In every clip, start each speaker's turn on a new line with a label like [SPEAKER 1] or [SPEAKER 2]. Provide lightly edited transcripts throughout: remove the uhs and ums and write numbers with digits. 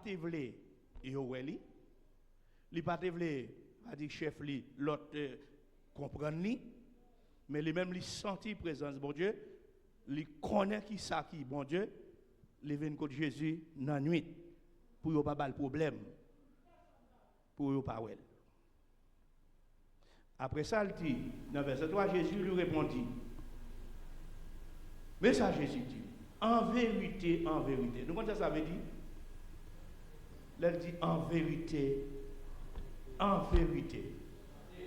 [SPEAKER 1] te vle yo weli, li pas te vle a dit chef li l'autre comprendre li, mais lui même li senti présence bon Dieu, li connaît qui ça qui bon Dieu, li vient côté Jésus dans nuit pour yo pas bal problème, pour yo pas wel. Après ça, il dit, dans verset 3, Jésus lui répondit. Mais ça, Jésus dit, en vérité, nous comprenez ça veut dire? Il dit en vérité.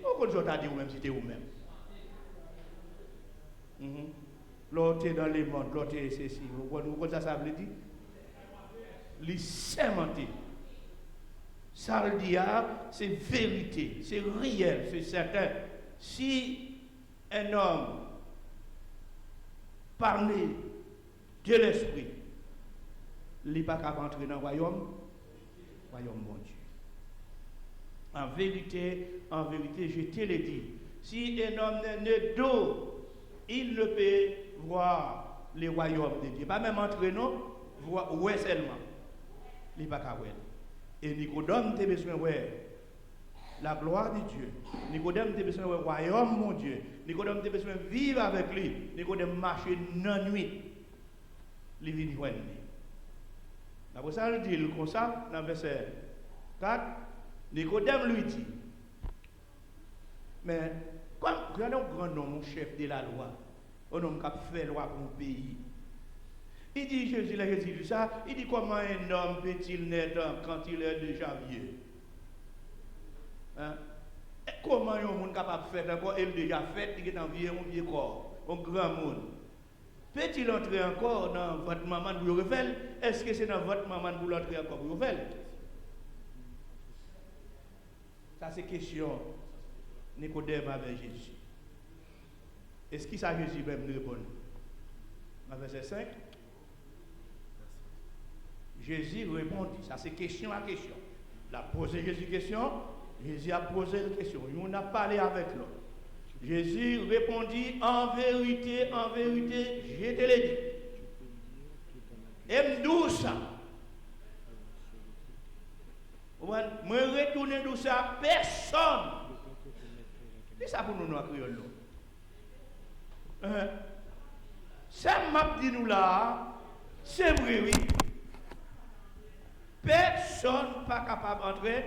[SPEAKER 1] Pourquoi tu as dit vous-même si tu es vous-même? L'autre est dans les mondes, l'autre est ceci. Vous comprenez ça veut dire? Les sémantiques. Ça le dit, c'est vérité, c'est réel, c'est certain. Si un homme parlait de l'esprit, il n'est pas capable d'entrer dans le royaume bon Dieu. En vérité, je te l'ai dit. Si un homme n'est d'eau, il ne peut voir le royaume de Dieu. Pas même entrer, non, voir où seulement. Il n'est pas capable. Et Nicodème a besoin de voir la gloire de Dieu. Nicodème a besoin de voir le royaume mon Dieu. Nicodème a besoin de vivre avec lui. Nicodème marche dans la nuit. Il vient voir lui. Après ça, il dit comme ça, dans le verset 4, Nicodème lui dit, mais comme un grand homme, chef de la loi, un homme qui a fait loi pour un pays, il dit, Jésus dit ça, il dit comment un homme peut-il naître quand il est déjà vieux? Hein? Comment un monde capable de faire encore, il est déjà fait, il est dans un vieux corps, un grand monde. Peut-il entrer encore dans votre maman pour le refaire? Est-ce que c'est dans votre maman pour l'entrer encore pour le refaire? Ça c'est question Nicodème avec Jésus. Est-ce que ça Jésus même nous répond? Dans verset 5, Jésus répondit. Ça c'est question à question. Il a posé Jésus question, Jésus a posé la question. On a parlé avec l'autre. Jésus répondit, en vérité, je te l'ai dit. Et d'où ça? Moi, retourner d'où ça? Personne. C'est ça pour nous, nous, créole. Ça m'a dit nous là, c'est vrai, oui. Personne pas capable d'entrer.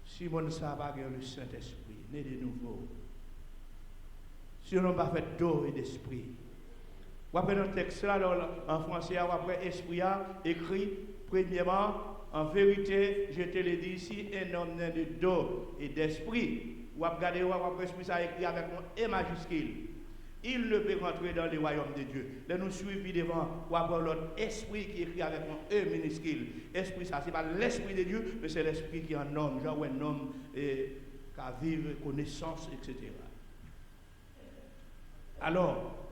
[SPEAKER 1] Si on ne sait pas que le Saint-Esprit, né de nouveau, si on n'a pas fait d'eau et d'esprit, vous avez un texte là en français, vous avez esprit écrit, premièrement, en vérité, je te l'ai dit, si un homme n'est de d'eau et d'esprit, vous avez regardé, vous avez esprit ça écrit avec un E majuscule. Il ne peut rentrer dans le royaume de Dieu. Là, nous suivons devant, ou avoir l'autre esprit qui est écrit avec un E minuscule. Esprit, ça, ce n'est pas l'esprit de Dieu, mais c'est l'esprit qui est un homme, genre un homme qui a vivre, connaissance, etc. Alors,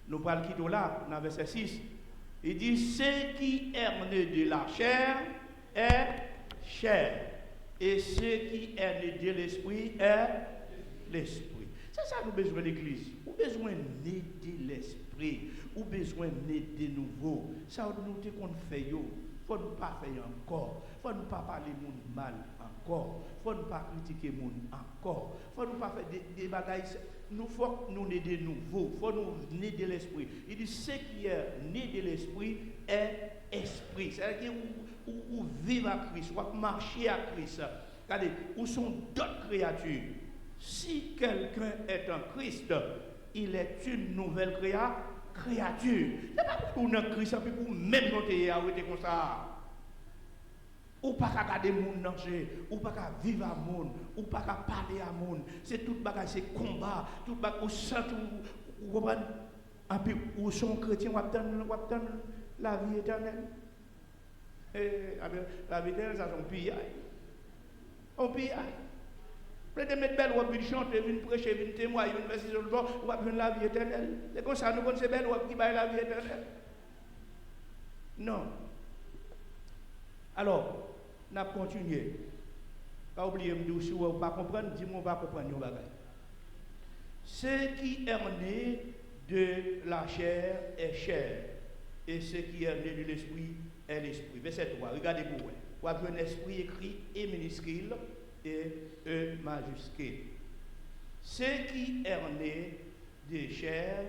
[SPEAKER 1] nous parlons qui là, dans verset 6. Il dit, ce qui est né de la chair est chair. Et ce qui est né de l'esprit est l'esprit. C'est ça que nous avons besoin de l'église. Nous avons besoin de l'esprit. Nous avons besoin de nouveau. Ça nous dit qu'on fait. Il ne faut pas faire encore. Il ne faut pas parler de mal encore. Il ne faut pas critiquer les gens encore. Il ne faut pas faire des bagages. Nous faut nous aider de nouveau. Il faut nous aider de l'esprit. Il dit ce qui est né de l'esprit est esprit. C'est-à-dire où vivre à Christ, où marcher à Christ. Regardez, où sont d'autres créatures. Si quelqu'un est en Christ, il est une nouvelle créature. Ce n'est pas pour nous en Christ, c'est pour même nous arrêter comme ça. Ou pas qu'à garder mon danger, ou pas qu'à vivre à monde, ou pas qu'à parler à monde. C'est tout bagage, c'est combat, tout bagage, ou sent, ou comprenez, et puis ou sont chrétiens, ou attendent la vie éternelle. La vie éternelle, ça c'est un pillage. Un pillage. Vous de mettre belle robe, chanter, venir prêcher, venir témoigner, venir faire ci, on va venir la vie éternelle. C'est comme ça, nous connaissons belle robe qui va la vie éternelle. Non. Alors, on a continué. Pas oublier de dire si vous ne comprenez pas, dis-moi, on va comprendre. Ce qui est né de la chair est chair, et ce qui est né de l'esprit est l'esprit. Verset 3, regardez pour vous. Vous avez un esprit écrit E minuscule et E majuscule. Ce qui est né de chair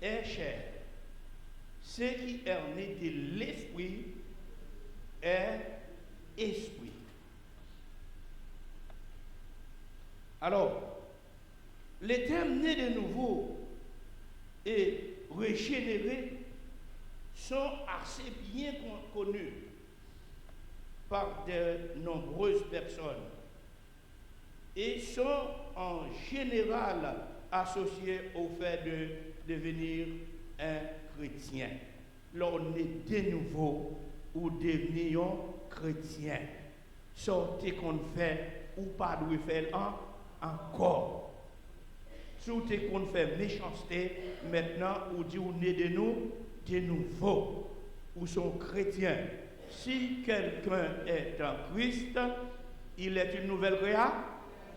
[SPEAKER 1] est chair. Ce qui est né de l'esprit est esprit. Alors, les termes nés de nouveau et régénérés sont assez bien connus par de nombreuses personnes et sont en général associés au fait de devenir un chrétien. L'on est de nouveau ou devenions chrétiens. Sortez qu'on fait ou pas de faire encore. Sortez qu'on fait méchanceté, maintenant ou dit on est de nous, de nouveau, ou sont chrétiens. Si quelqu'un est en Christ, il est une nouvelle création.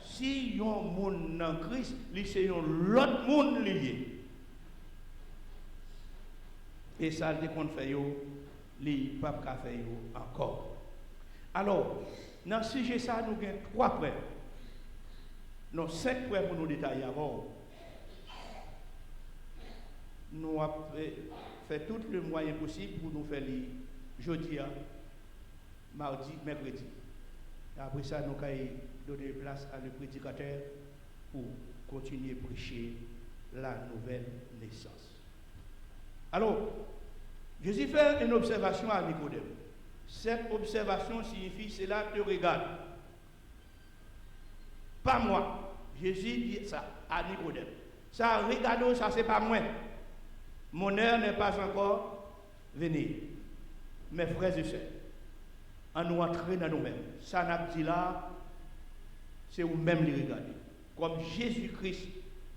[SPEAKER 1] Si un monde en Christ, c'est l'autre monde lié. Et ça, dès qu'on fait, les papes qui fait encore. Alors, dans ce sujet, ça, nous avons 3 points. Non, 5 points pour nous détailler avant. Nous avons fait tout le moyen possible pour nous faire les jeudi, mardi, mercredi. Après ça, nous avons donné place à le prédicateur pour continuer à prêcher la nouvelle naissance. Alors, Jésus fait une observation à Nicodème. Cette observation signifie, c'est là que tu regardes. Pas moi. Jésus dit ça à Nicodème. Ça, regarde, ça, c'est pas moi. Mon heure n'est pas encore venue. Mes frères et sœurs, en nous entrer dans nous-mêmes. Ça n'a pas dit là, c'est vous-même les regarder. Comme Jésus-Christ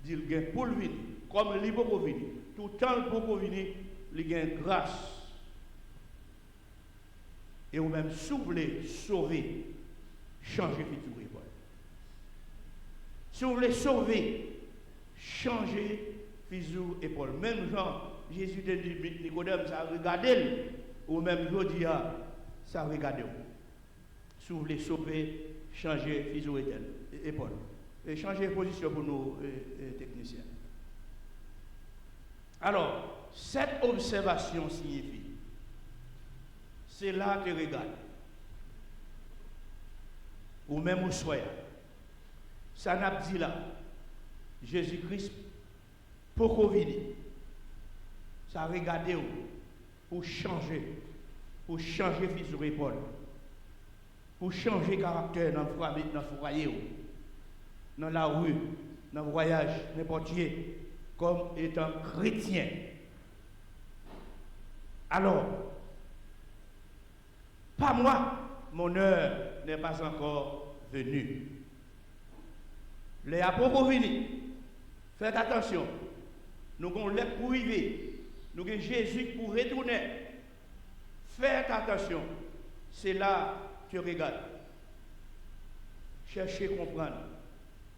[SPEAKER 1] dit le gain pour le venir, comme il pour venir, tout le temps pour venir, il gain grâce. Et vous-même, si vous voulez sauver, changer futur épaule. Si vous voulez sauver, changer futur épaule. Même genre, Jésus dit Nicodème, ça regardez, ou même je dis, ça regardez. Si vous voulez sauver, changer futur épaule. Et changer position pour nos techniciens. Alors, cette observation signifie, c'est là que regarde. Ou même au soir. Ça n'a pas dit là. Jésus-Christ, pour venir. Ça regarde pour changer fils de épaule. Pour changer caractère dans le foyer, dans la rue, dans le voyage, n'importe où, comme étant chrétien. Alors, pas moi, mon heure n'est pas encore venue. Les apôtres venus. Faites attention. Nous avons l'air pour arriver. Nous avons Jésus pour retourner. Faites attention. C'est là que tu regardes. Cherchez à comprendre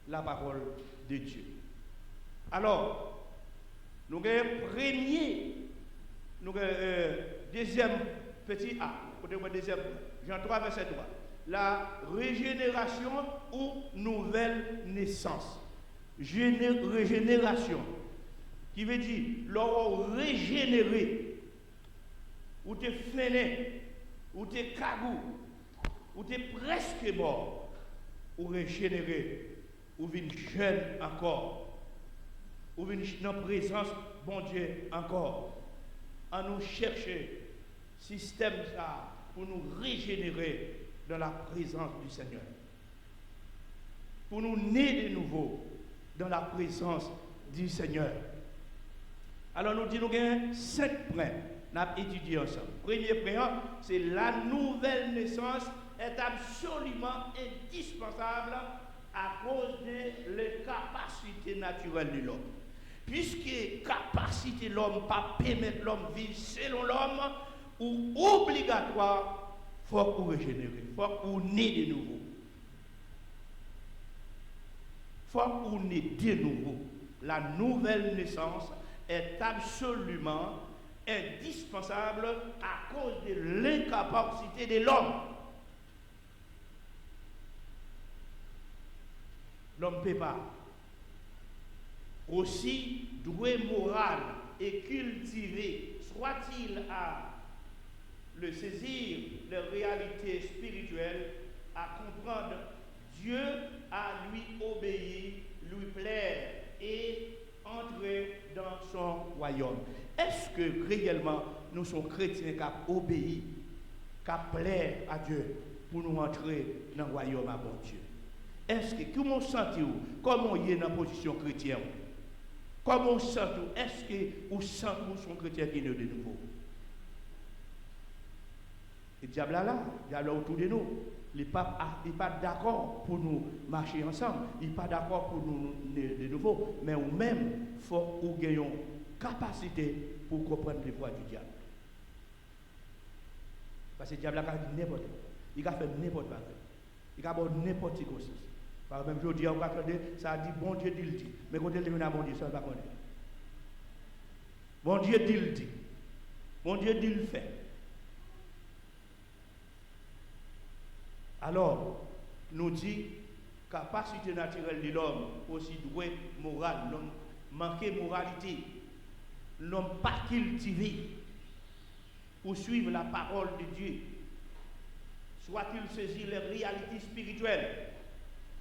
[SPEAKER 1] la parole de Dieu. Alors, nous avons deuxième petit A. Deuxième, Jean 3, verset 3. La régénération ou nouvelle naissance. Régénération. Qui veut dire, l'on régénéré, ou t'es freiné, ou t'es cagou, ou t'es presque mort, ou régénéré, ou vin jeune encore, ou vin dans la présence, bon Dieu, encore. À nous chercher, système ça, pour nous régénérer dans la présence du Seigneur. Pour nous naître de nouveau dans la présence du Seigneur. Alors nous disons qu'il y a 5 points nous avons étudié ensemble. Premier point, c'est la nouvelle naissance est absolument indispensable à cause des capacités naturelles de l'homme. Puisque capacité de l'homme pas permettre l'homme vivre selon l'homme, ou obligatoire, il faut qu'on régénère, il faut qu'on naît de nouveau. Il faut qu'on naît de nouveau. La nouvelle naissance est absolument indispensable à cause de l'incapacité de l'homme. L'homme ne peut pas. Aussi doué moral et cultivé soit-il à le saisir, les réalités spirituelles, à comprendre Dieu, à lui obéir, lui plaire et entrer dans son royaume. Est-ce que réellement nous sommes chrétiens qui obéissent, qui plaisent à Dieu pour nous entrer dans le royaume à bon Dieu? Est-ce que, comment sentez-vous, comment vous êtes dans la position chrétienne? Comment sentez-vous? Est-ce que vous sentez que vous sommes chrétiens qui est de nouveau? Le diable là, il est autour de nous. Il n'est pas d'accord pour nous marcher ensemble. Il n'est pas d'accord pour nous de nouveau. Mais nous-mêmes, il faut que nous ayons capacité pour comprendre les voies du diable. Parce que le diable a dit n'importe quoi. Il a fait n'importe quoi. Il a fait n'importe quoi. Par exemple, je dis, on va attendre, ça a dit bon Dieu dit le dit. Mais quand il dit bon Dieu, ça ne va pas connaître. Bon Dieu dit le dit. Bon Dieu dit le fait. Alors, nous dit, capacité naturelle de l'homme, aussi doué moral, l'homme manqué moralité, l'homme pas cultivé pour suivre la parole de Dieu. Soit-il saisi les réalités spirituelles,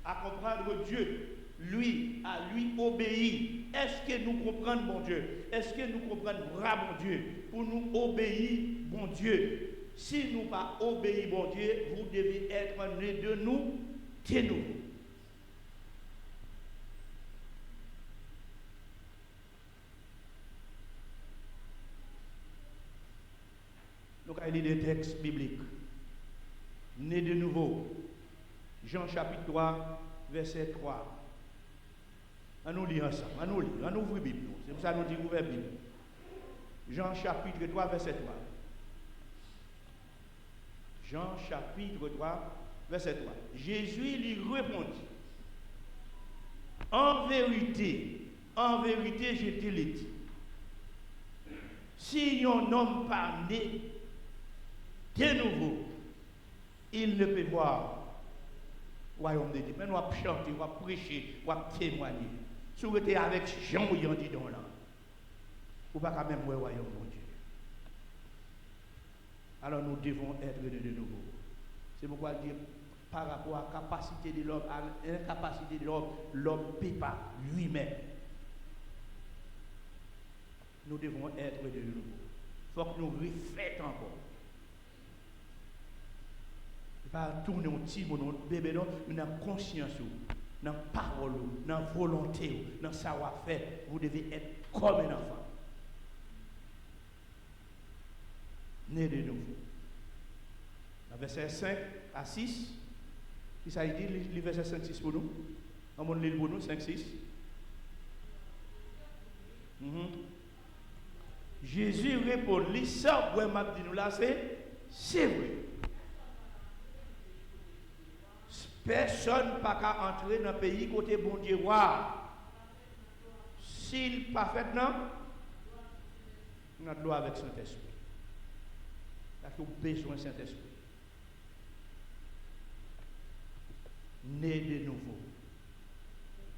[SPEAKER 1] à comprendre Dieu, lui, à lui obéir. Est-ce que nous comprenons bon Dieu? Est-ce que nous comprenons vraiment bon Dieu? Pour nous obéir, bon Dieu. Si nous pas obéir bon Dieu, vous devez être né de nous, de nous. Nous allons lire des textes bibliques. Né de nouveau. Jean chapitre 3, verset 3. On nous lit ensemble. On nous lit. On ouvre la Bible. C'est pour ça que nous disons ouvrir la Bible. Jean chapitre 3, verset 3. Jean chapitre 3, verset 3. Jésus lui répondit. En vérité, je te le dis. Si un homme pas né de nouveau, il ne peut voir le royaume de Dieu. Mais nous allons chanter, nous allons prêcher, nous allons témoigner. Si vous êtes avec Jean ou Yann Didon là, vous ne pouvez pas même voir le royaume de Dieu. Alors nous devons être de nouveau. C'est pourquoi dire par rapport à la capacité de l'homme, à l'incapacité de l'homme, l'homme ne peut pas lui-même. Nous devons être de nouveau. Il faut que nous refaisions encore. Pas tourner un petit bébé, non, mais dans la conscience, dans la parole, dans la volonté, dans le savoir-faire, vous devez être comme un enfant. Né de nouveau. Dans verset 5 à 6, qui ça dit, le verset 5-6 pour nous? On va lire pour nous, 5-6. Jésus répond, ça, vous m'avez dit nous là, c'est vrai. Personne n'a pas entrer dans le pays côté bon Dieu roi. S'il pas fait non, on a le droit avec Saint-Esprit. Parce qu'on a besoin de Saint-Esprit. Né de nouveau.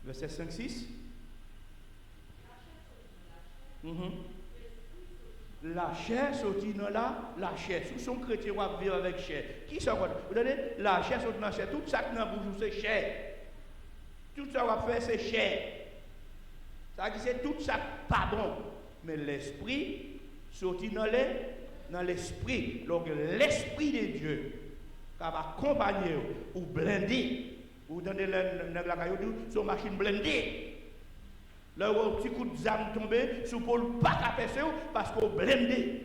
[SPEAKER 1] Verset 5-6. La chair sortit dans la chair. Sous son chrétien, on va vivre avec chair. Qui ça va? Vous donnez la chair sortit dans la chair. Tout ça qui est dans vous, c'est chair. Tout ça va faire, c'est chair. Ça dit c'est tout ça pas bon. Mais l'esprit sortit dans l'esprit. Donc l'esprit de Dieu qui va accompagner ou blinder. Vous donnez la caillou, son machine blindée. Là où un petit coup de zame tombé, sous Paul pas qu'à passer parce qu'on blindé.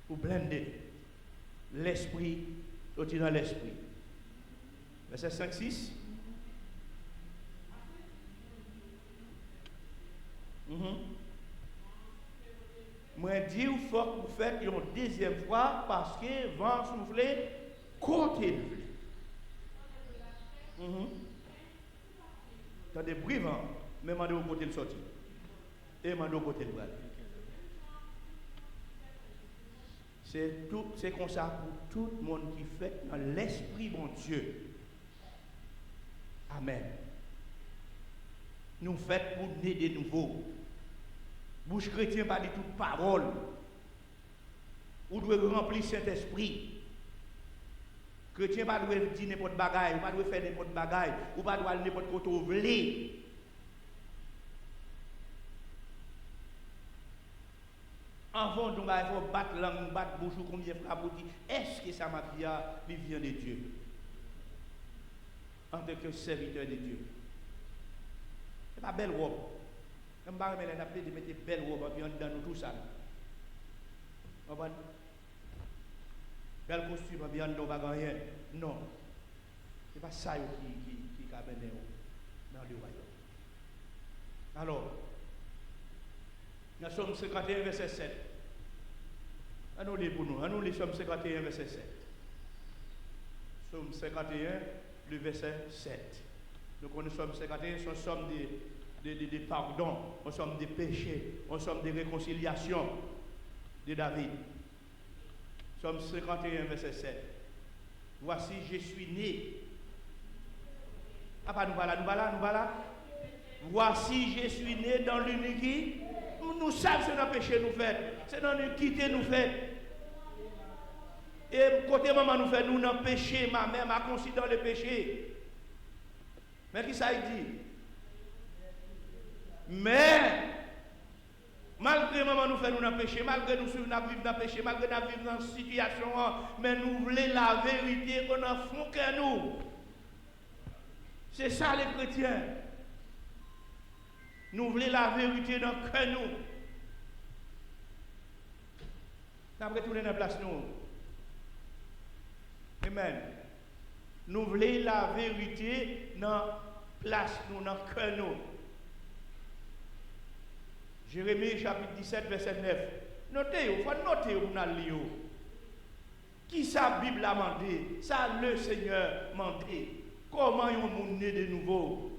[SPEAKER 1] Vous blindez. L'esprit, sorti dans l'esprit. Verset 5-6. Moi, dis il faut que vous faites une deuxième fois parce que vent souffler côté. Dans des bruits vent. mais mandez au côté le sorti. Et mandez au côté le bras. C'est comme ça pour tout le monde qui fait dans l'esprit bon Dieu. Amen. Nous faisons pour naître de nouveau. Bouche chrétien pas dit toute parole. Ou doit remplir cet esprit. Chrétien pas doit dire n'importe bagaille, pas doit faire n'importe bagaille, ou pas doit aller n'importe côté où voulez. Avant donc il faut battre langue, battre bouche ou combien frappe pour dire est-ce que ça m'a vie vient de Dieu en tant que serviteur de Dieu. C'est pas belle robe. Même pas mais n'a pas de mettre belle robe dans nous tout ça. Comprenez? Bel costume bien dans pas rien. Non. C'est pas ça qui amène dans le royaume. Alors nous sommes 51 verset 7. Nous lisons pour nous. Nous lisons 51 verset 7. Somme 51 le verset 7. Donc nous sommes 51, nous sommes des pardons, nous sommes des péchés, nous sommes des réconciliations de David. Somme 51 verset 7. Voici je suis né. Ah pas nous voilà. Voici je suis né dans l'iniquité. Nous savons que c'est dans le péché nous fait. C'est dans l'iniquité nous fait. Et côté maman nous fait, nous dans le péché, ma mère m'a considéré le péché. Mais qui ça dit? Mais, malgré maman nous fait nous dans le péché, malgré nous vivons dans le péché, malgré nous vivons dans une situation, mais nous voulons la vérité qu'on a fond que nous. C'est ça les chrétiens. Nous voulons la vérité dans le cœur nous. Nous avons retourné dans la place nous. Amen. Nous voulons la vérité dans la place nous, dans le cœur nous. Jérémie chapitre 17, verset 9. Notez, il faut noter où nous allons. Qui sa Bible a demandé? Ça le Seigneur a demandé. Comment on est de nouveau?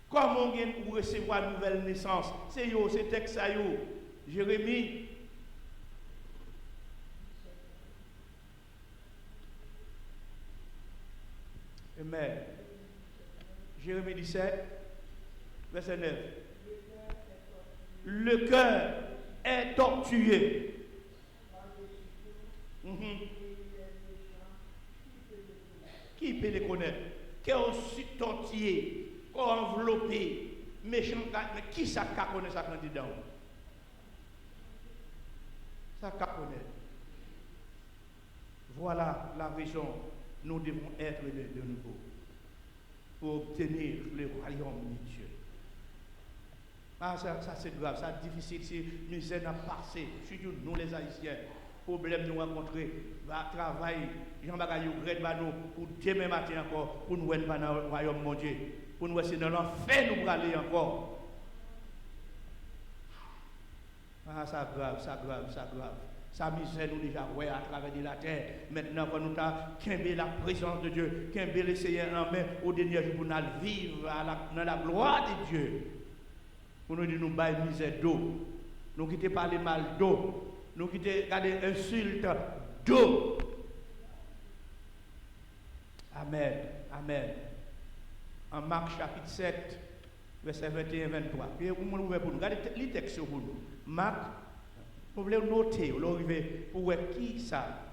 [SPEAKER 1] Comment on peut recevoir une nouvelle naissance? C'est yo, c'est texte ça yo. Jérémie. Amen. Jérémie 17, verset 9. Le cœur est tortueux. Qui peut le connaître? Qui est aussi tortillé, enveloppé, méchant, mais qui ça connaît ça candidat? Ça connaît. Voilà la raison. Nous devons être de nouveau pour obtenir le royaume de Dieu. Ah, ça c'est grave, ça c'est difficile, c'est misère à passer, surtout nous les Haïtiens. Problème nous rencontrer, va travailler, Jean-Baptiste nous pour demain matin encore, pour nous être dans le royaume de Dieu, pour nous essayer dans l'enfer nous aller encore. Ah, ça grave. Sa misère nous déjà ouais à travers de la terre. Maintenant, quand nous avons qu'aimer la présence de Dieu, qu'aimer le Seigneur en main, au dernier jour, pour nous vivre dans la gloire de Dieu. Pour nous dire, nous baillons misère d'eau. Nous quitter parler mal d'eau. Nous quitter garder insulte d'eau. Amen. En Marc chapitre 7, verset 21-23. Puis vous m'ouvrez pour nous. Regardez les textes pour nous. Marc. Vous voulez noter, vous arrivez pour voir qui ça.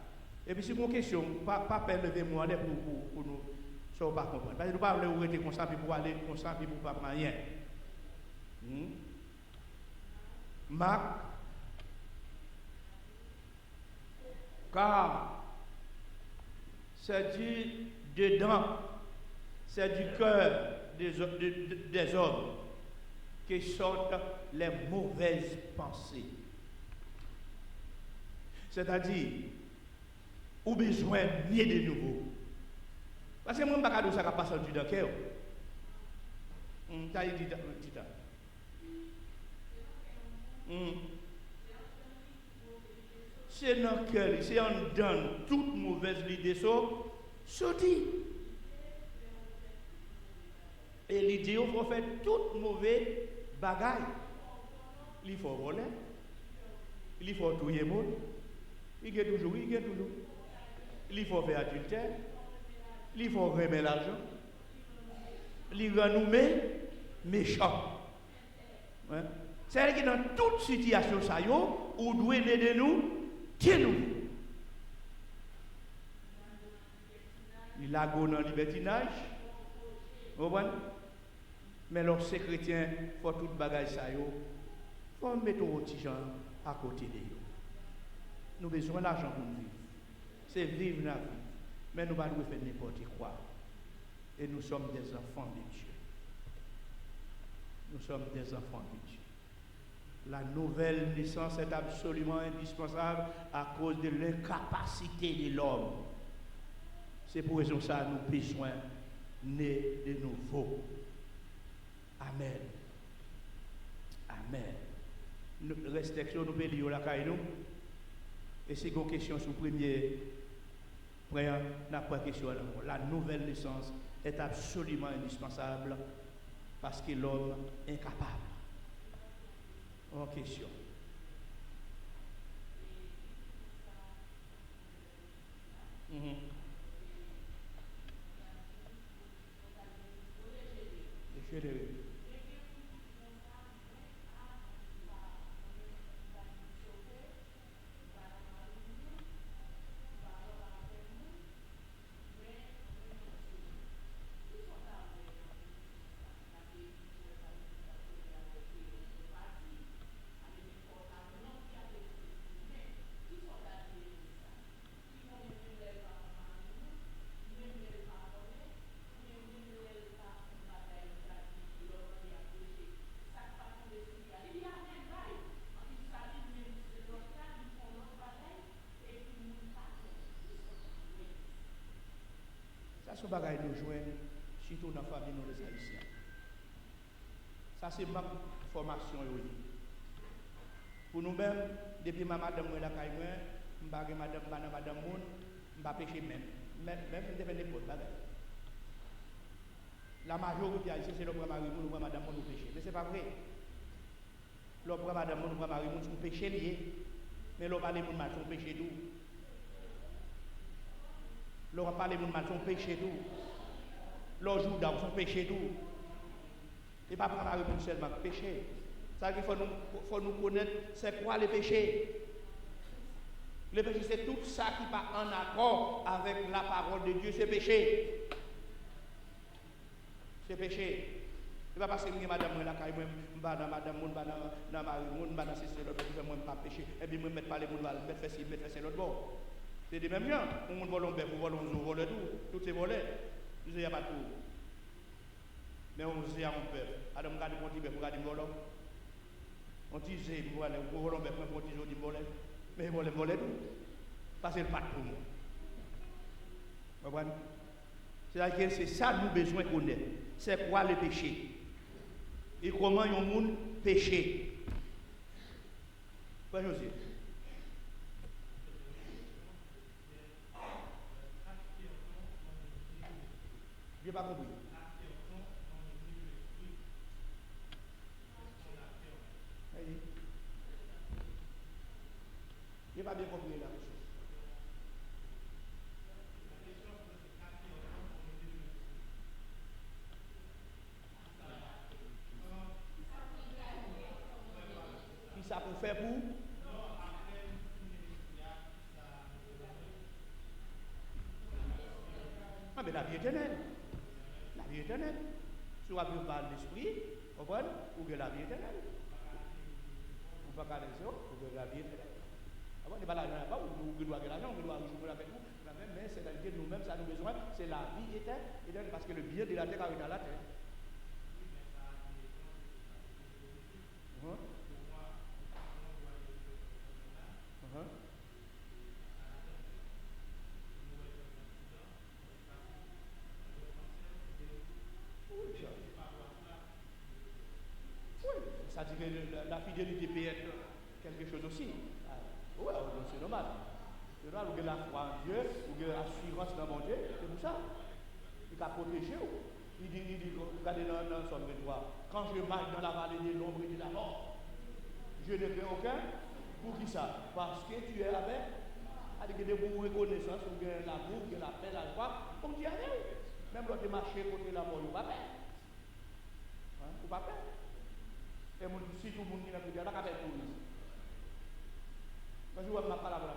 [SPEAKER 1] Et puis, si vous avez une question, pas lever-moi pour nous, ça ne pas comprendre. Parce que nous ne pouvons pas vous être comme ça, puis pour aller comme ça, puis pour ne pas prendre rien. Marc, car c'est du dedans, c'est du cœur des hommes qui sortent les mauvaises pensées. C'est-à-dire, ou besoin de de nouveau. Parce que moi, je ne sais pas si ça passe dans le cœur. Ça y est, c'est dans le cœur, c'est en donne toute mauvaise idée, sortie. Et l'idée, il faut faire toute mauvaise bagaille. Il faut voler. Il faut tuer le monde. Il y a toujours. Il faut faire adultère. Il faut remettre l'argent. Il rend nous méchants. Ouais. C'est-à-dire que dans toute situation, ça y est, où doit aider nous, tiens-nous. Il a go dans le libertinage. Vous comprenez? Mais lorsque chrétien, il faut tout bagage ça y est, il faut mettre aux petits gens à côté de eux. Nous avons besoin d'argent pour vivre. C'est vivre la vie. Mais nous ne pouvons pas faire n'importe quoi. Et nous sommes des enfants de Dieu. Nous sommes des enfants de Dieu. La nouvelle naissance est absolument indispensable à cause de l'incapacité de l'homme. C'est pour raison ça nous avons besoin né de nouveau. Amen. Amen. Restriction nous payons la caille nous. Et c'est une question sur le premier point, n'a pas question. La nouvelle naissance est absolument indispensable parce que l'homme est incapable. En question. Ça, c'est ce bagage nous joignent, surtout dans la famille nous les Haïtiens. Ça, c'est ma formation. Pour nous-mêmes, depuis ma madame, je ne sais pas madame, je ne pécher même. Même si je fais n'importe quoi. La majorité haïtienne, c'est le premier mari, nous prenons madame, nous pécher. Mais ce n'est pas vrai. Le premier madame, nous prenons mari, nous pécher lié. Mais l'on parle de mon mal, son péché tout. L'on parle de mon mal, son péché tout. L'on joue dans son péché tout. Et pas prendre mari pour seulement péché. Ça qu'il faut nous connaître, c'est quoi le péché. Le péché, c'est tout ça qui n'est pas en accord avec la parole de Dieu, c'est péché. C'est péché. Il ne va pas parce que madame, je ne vais pas dans madame, je ne vais pas dans mari, je ne vais pas dans sister, je ne vais pas péché. Et puis, je ne vais pas parler, je vais mettre faire ci, mettre faire l'autre bord. C'est des mêmes gens. On ne vole pas, on vole tout. Tout c'est volé. Il n'y a pas tout. Mais on se dit à mon père, Adam, regarde mon petit bébé, regarde mon volant. On dit, c'est pour aller, on vole pas, on dit, on vole. Mais il vole tout. Parce que c'est pas pour nous. Vous comprenez? C'est-à-dire que c'est ça que nous avons besoin de connaître. C'est quoi le péché? Et comment il y a un monde péché? Quoi, José? Je n'ai pas compris. Je n'ai pas bien compris la chose. Qui ça pour faire pour? Ah, mais la vie éternelle. La vie éternelle. Si vous avez parlé de l'esprit, vous comprenez? Ou que la vie éternelle. Vous ne pouvez pas garder ça, ou que la vie éternelle. Avant, on n'est pas là, on doit gagner l'argent, on doit jouer avec nous. Mais c'est-à-dire que nous-mêmes, ça nous besoin, c'est la vie éternelle. Parce que le bien de la terre arrive dans la terre. Ça dit que la fidélité peut être quelque chose aussi. Oui, c'est normal. C'est normal, vous avez la foi en Dieu, vous avez l'assurance dans mon Dieu, c'est pour ça. Il va protéger vous. Il dit, regardez dans Somme 23, quand je marche dans la vallée de l'ombre et de la mort, je ne crains aucun. Pour qui ça? Parce que tu es avec. Avec des bons reconnaissance, ou bien l'amour, ou bien la paix, la joie, on dit rien. Même quand tu marches contre la mort, il ne va pas faire. Il ne va pas faire. Et si tout le monde qui n'a plus de temps, il ne va pas faire pour nous. Quand je vois ma parole,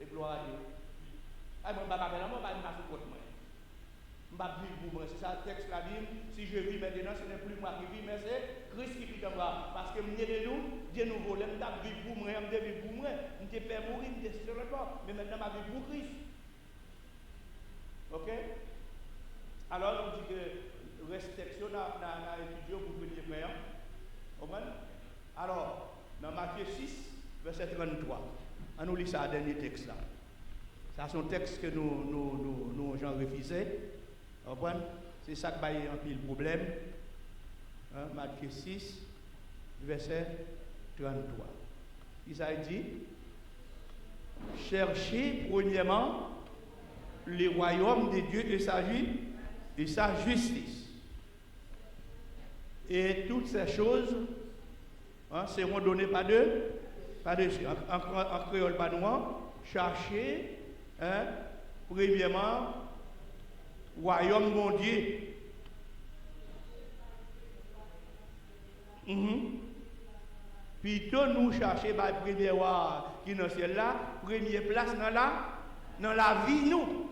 [SPEAKER 1] et gloire à Dieu. Je ne vais pas faire l'amour, je ne vais pas faire contre moi. Je ne vais pas vivre pour moi. C'est ça le texte là dit. Si je vis maintenant, ce n'est plus moi qui vis, mais c'est Christ qui vit en moi. Parce que je de nous, Dieu nous vole. Je vais vivre pour moi, je vais vivre pour moi. Je vais faire mourir, je vais sur le corps. Mais maintenant, je vais vivre pour Christ. Ok? Alors, on dit que restriction à étudier pour venir faire. Alors, dans Matthieu 6, verset 33, on nous lit ça, dernier texte là. Ça, c'est un texte que nous gens refusé. C'est ça qui va y avoir le problème. Matthieu 6, verset 33. Il a dit, cherchez premièrement le royaume de Dieu et sa justice. Et toutes ces choses seront données par deux. En créole pas noir, cherchez premièrement royaume mon Dieu. Plutôt nous chercher par premier roi qui est dans le ciel là, première place dans la vie nous.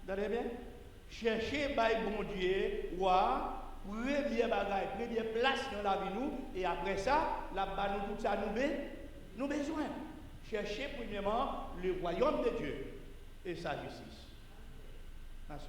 [SPEAKER 1] Vous entendez bien? Chercher par bon Dieu, roi, première bagaille, première place dans la vie nous, et après ça, là-bas nous tout ça nous besoin. Chercher premièrement le royaume de Dieu et sa justice. Merci.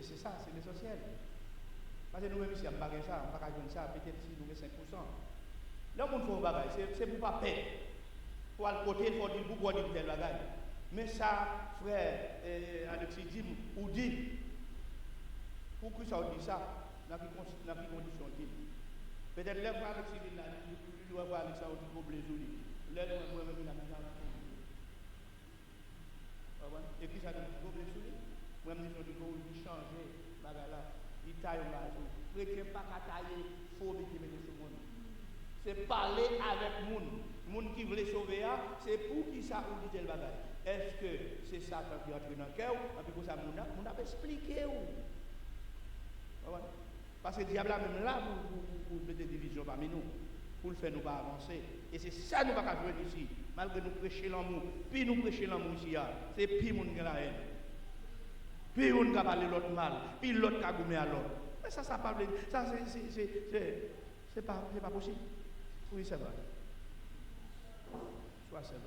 [SPEAKER 1] C'est ça, c'est l'essentiel. Parce que nous-mêmes, si on n'a pas ça, on n'a pas jouer ça, peut-être si nous mettons 5%. Là, on fait un bagage, c'est pour pas perdre. Pour aller côté, il faut dire pourquoi dire tel bagage. Mais ça, frère Alexis dit, ou dit, pourquoi ça dit ça, dans quelles conditions dit. Peut-être là, frère Alexis dit, il doit voir avec ça, on dit pour plaisir. Là, moi-même, je n'ai pas. Et puis ça dit pour plaisir. Moi, je dis que vous changez, il taille un gazon. Vous ne pas tailler, il faut mettre sur le monde. C'est parler avec le monde qui veut sauver, c'est pour qui ça vous dit tel bagage. Est-ce que c'est ça qui entre dans le cœur, et puis pour ça, on a expliqué. Parce que le diable, même là, vous mettez des divisions parmi nous, pour le faire nous pas avancer. Et c'est ça nous ne pouvons pas jouer ici, malgré nous prêcher l'amour. Puis nous prêcher l'amour ici, c'est pire monde qui a la haine. Puis on va parler l'autre mal, puis l'autre qui a gommé à l'autre. Mais ça pas ça c'est pas possible. Oui, c'est vrai. Soit c'est vrai.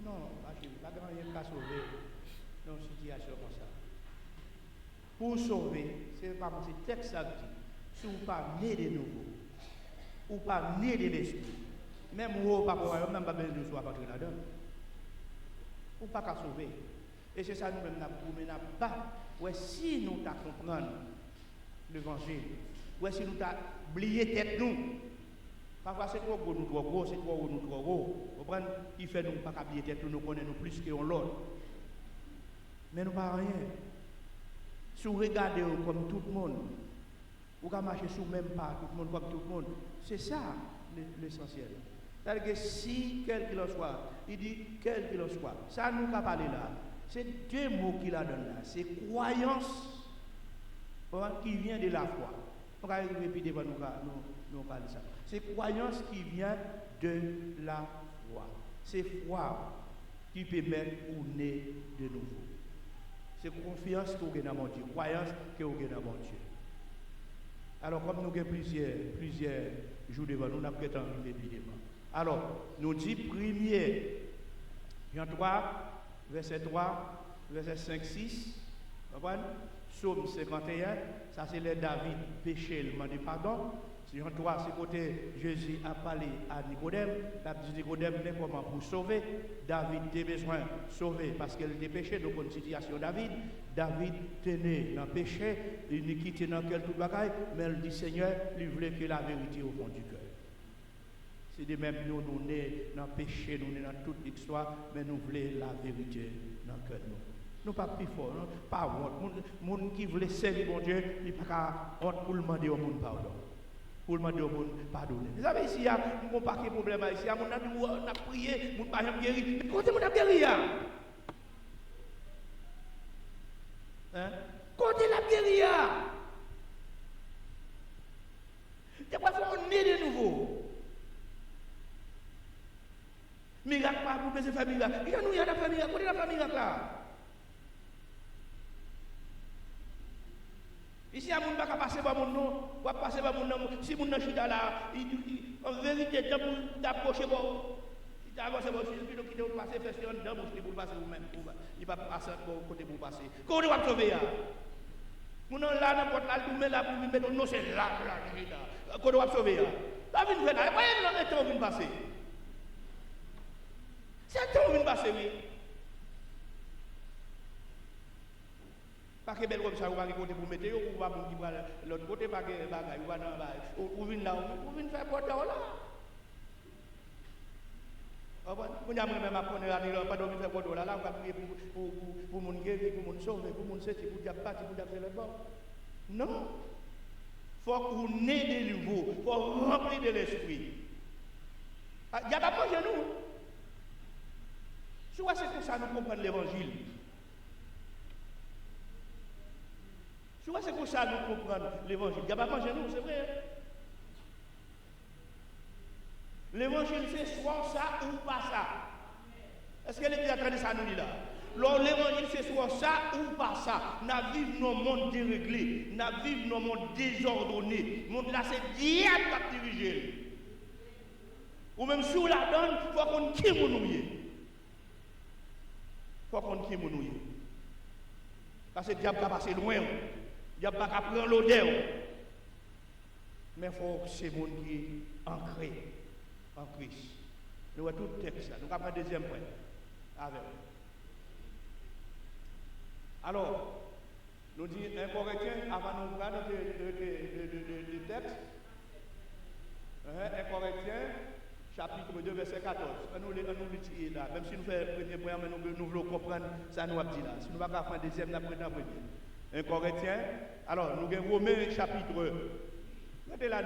[SPEAKER 1] Non, pas grand rien qu'à sauver dans une situation comme ça. Pour sauver, c'est pas mon texte ça dit, si vous pas né de nouveau, ou pas né de l'esprit, même vous pas pour même pas besoin de soi pas là-dedans. Ou pas qu'à sauver. Et c'est ça nous-mêmes n'a pas. Ouais, si nous t'a comprendre l'évangile, ouais, si nous t'a oublié tête nous. Parfois c'est trop gros, nous trop gros, c'est trop gros, nous trop gros. Vous comprenez? Il fait nous pas oublier tête nous connaissons plus que l'autre. Mais nous pas rien. Si vous regardez comme tout le monde, vous pouvez marcher sous même pas tout le monde comme tout le monde. C'est ça l'essentiel. C'est-à-dire que si quel qu'il en soit, il dit quel qu'il en soit. Ça nous a parlé là. C'est deux mots qu'il a donné là. C'est croyance qui vient de la foi. On va répéter devant nous parler ça. C'est croyance qui vient de la foi. C'est foi qui permet ou naître de nouveau. C'est confiance que vous avez dans mon Dieu, croyance que vous avez dans mon Dieu. Alors, comme nous avons plusieurs jours devant nous, nous avons peut-être envie de devant. Alors, nous dit premier, Jean 3, verset 3, verset 5, 6, vous comprenez? Psaume 51, ça c'est le David péché, il demande pardon. Jean 3, c'est côté Jésus a parlé à Nicodème. La dit Nicodème, mais comment pour sauver? David a besoin de sauver parce qu'elle était péché. Donc, une situation David tenait dans le péché, il ne quittait dans quel tout bagaille, mais il dit Seigneur, il voulait que la vérité au fond du cœur. C'est de même nous sommes dans le péché, nous sommes dans toute l'histoire, mais nous voulons la vérité dans le cœur de nous. Nous pas plus fort, pas honte. Les gens qui veulent servir mon Dieu, ils n'ont pas honte pour demander au monde pardon. Pour demander au monde pardonner. Vous savez, ici, il y a un paquet de problèmes. Ici, on a prié, on n'a pas guéri. Mais quand on a guéri, hein? Quand on a guéri, des fois, il faut naître de nouveau. Miracle, pas pour faire faire miracle. Il y a nous, il y a la famille, quand il y a la famille là. Ici, il y a des gens qui ne passent pas mon nom, pas passer par mon nom. Si mon nom est là, en vérité, tu t'approches, tu t'avances, tu dois passer, faire un dame pour passer vous-même. Il ne va pas passer pour côté pour passer. Comment tu vas sauver? Mon nom là, n'importe là, tu mets là pour mettre ton nom, c'est là, là. Comment tu vas sauver? La vie est là, il y a un temps qui va passer. C'est un temps qui va passer, oui. Pas que belle comme ça, vous allez côté pour mettre, ou va pour l'autre côté, pas que bagaille, ou va dans la ou vient là, ou vient faire porte là. Vous n'avez même pas connu la pas dormir faire porte là, là, on va prier pour mon guérir, pour mon sauver, pour mon sortir, pour dire partir, pour dire faire le bon. Non. Il faut que vous naissez de nouveau, il faut remplir de l'esprit. Il n'y a pas de nous. Soit c'est pour ça que nous comprenons l'évangile. Souvent, c'est pour ça que nous comprenons l'évangile. Il n'y a pas mangé nous, c'est vrai. L'évangile, c'est soit ça ou pas ça. Est-ce que l'Église a traduit ça nous dit là? L'évangile, c'est soit ça ou pas ça. Nous vivons dans un monde déréglé. Nous vivons dans un monde désordonné. Le monde là, c'est diable qui a dirigé. Ou même sous la donne, il faut qu'on qui nous. faut qu'on qui nous. Parce que le diable va passer loin. Le diable va prendre l'odeur. Mais il faut que c'est monde qui est ancré en Christ. Nous avons tout le texte là. Nous avons un deuxième point. Avec. Alors, nous disons un Corinthien, avant de nous parler de texte, un Corinthien, chapitre 2, verset 14. Nous l'étudier là. Même si nous faisons le premier point, mais nous voulons comprendre ça nous a dit là. Si nous ne pouvons pas faire un deuxième, nous prenons un premier. Un Corinthien. Alors, nous avons Romains chapitre. Restez là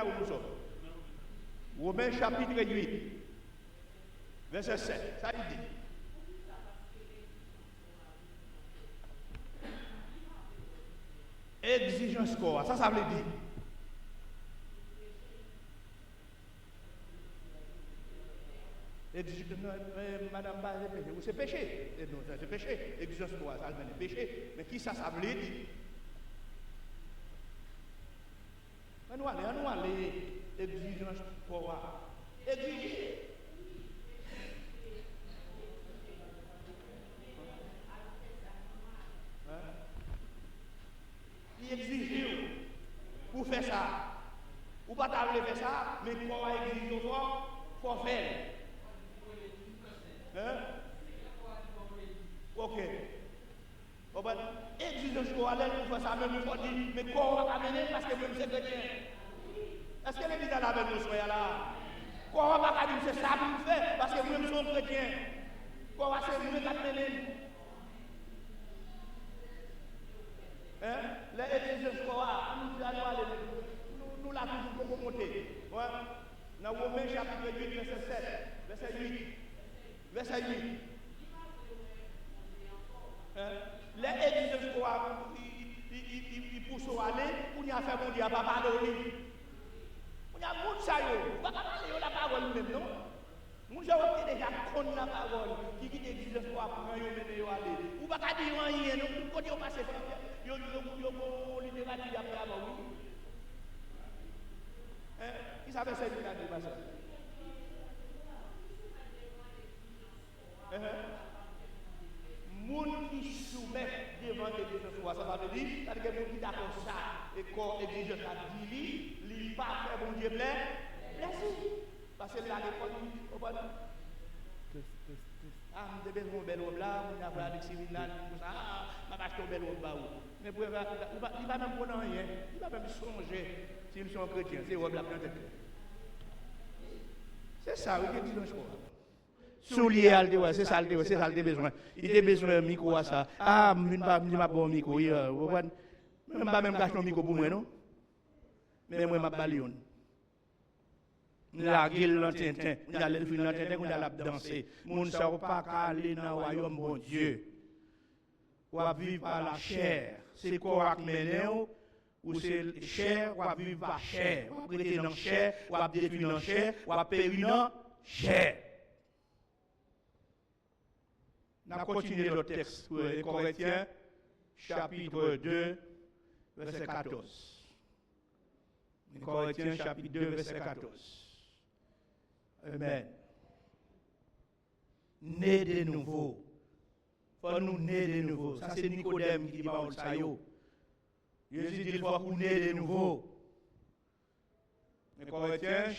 [SPEAKER 1] où nous sommes. Romains chapitre 8, verset 7. Ça il dit. Exigence quoi? Ça veut dire. Madame, c'est péché. Non, c'est péché. Exigence quoi? Ça veut dire péché. Mais qui ça veut dire? On aller exigence quoi? Exiger. Il exige pour faire ça. Ou pas t'arriver faire ça, mais pour exiger faut faire. Ok. Exigence pour aller pour faire ça, même il faut dire, mais quoi on va amener parce que même c'est chrétien. Est-ce que les gens là avec nous sont là? Quoi on va dire c'est ça pour faire parce que même sommes chrétiens. Quoi on va se nous amener? Les exigences nous l'avons toujours monté. Dans Romains chapitre 8, verset 7, verset 8. Verset 8. Les exigences ils poussent à aller, pour y faire mon Dieu, à pas parler. On a beaucoup de ça, on va pas parler de la parole même, non? Nous avons déjà connu la parole, qui exige pour apprendre à aller. Ou pas dire rien, non? Quand on passe, il y a une littérature après avant, oui. Qui savait ça, littérature, pas ça? Moun qui soumet devant l'exigence, ça veut dire, c'est-à-dire que moun qui d'accord ça, et quand l'exigence a dit, il pas faire bon Dieu plaisir. Parce que là, ah, je vais faire une belle robe là, je vais faire avec Cyril là, je vais acheter une belle robe là. Mais il ne va même prendre rien, il ne va même songer s'ils sont chrétiens, c'est robe là dans tête. C'est ça, oui, qui dit le choix. Soulier, c'est ça, c'est ça, il a besoin. Il a besoin de micro à ça. Ah, je ne vais pas bon micro, je ne vais pas même cacher un micro pour moi, non? Mais moi, je vais balayer. La gueule dans tintin, on a le film dans tintin, on a la danser. Moun sa ou pas aller dans le royaume bon Dieu. Ou à vivre par la chair. C'est quoi mener ou c'est chair ou à vivre par chair. Ou à rester dans chair, ou à détruire dans chair, ou à périr dans chair. On a continué le texte pour les Corinthiens, chapitre 2, verset 14. Les Corinthiens, chapitre 2, verset 14. Amen. Né de nouveau. Faut nous naître de nouveau. Ça c'est Nicodème qui dit pas ça yo. Jésus dit il faut qu'on naître de nouveau. Les Corinthiens,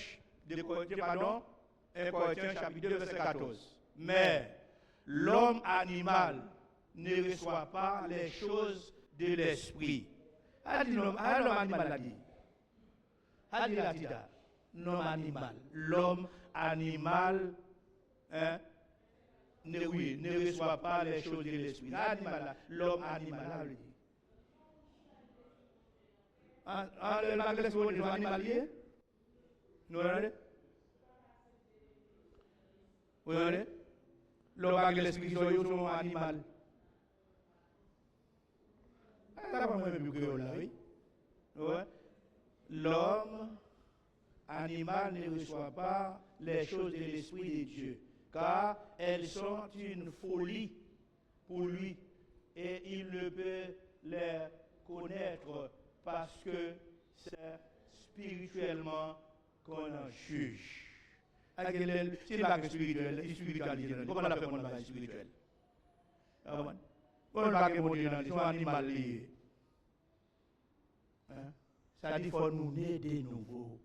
[SPEAKER 1] 1 Corinthiens chapitre 2 verset 14. Mais l'homme animal ne reçoit pas les choses de l'esprit. L'homme animal a dit. L'homme animal, ne reçoit pas les choses de l'esprit. L'homme animal a dit. Le bagage est un animal lié? Nous regardez? Vous regardez? Le bagage l'esprit est un animal. Ça va même plus que là, oui. L'homme animal ne reçoit pas les choses de l'Esprit de Dieu, car elles sont une folie pour lui, et il ne peut les connaître parce que c'est spirituellement qu'on en juge. C'est une bague spirituelle, comment on a fait mon bagage spirituel? On ne va pas monter dans les animaux liés. Ça dit qu'il faut nous naître de nouveau.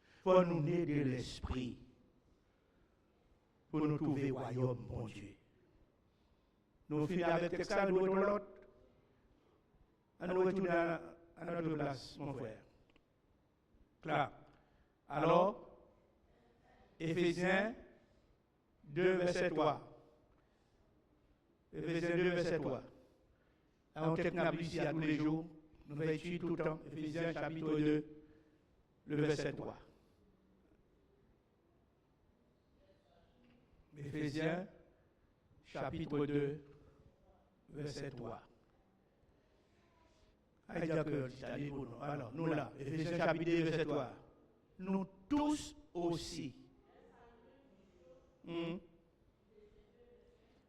[SPEAKER 1] Il faut nous naître de l'esprit. Pour nous trouver le royaume, bon Dieu. Nous finissons avec ça, nous retournons l'autre. Nous retournons à notre place, mon frère. Clair. Alors, Éphésiens 2, verset 3. Éphésiens 2, verset 3. On t'écrit ici à tous les jours. Nous allons étudier tout le temps. Éphésiens chapitre 2, le verset 3. Éphésiens chapitre 2, verset 3. Alors, nous là, Éphésiens chapitre 2, verset 3. Nous tous aussi.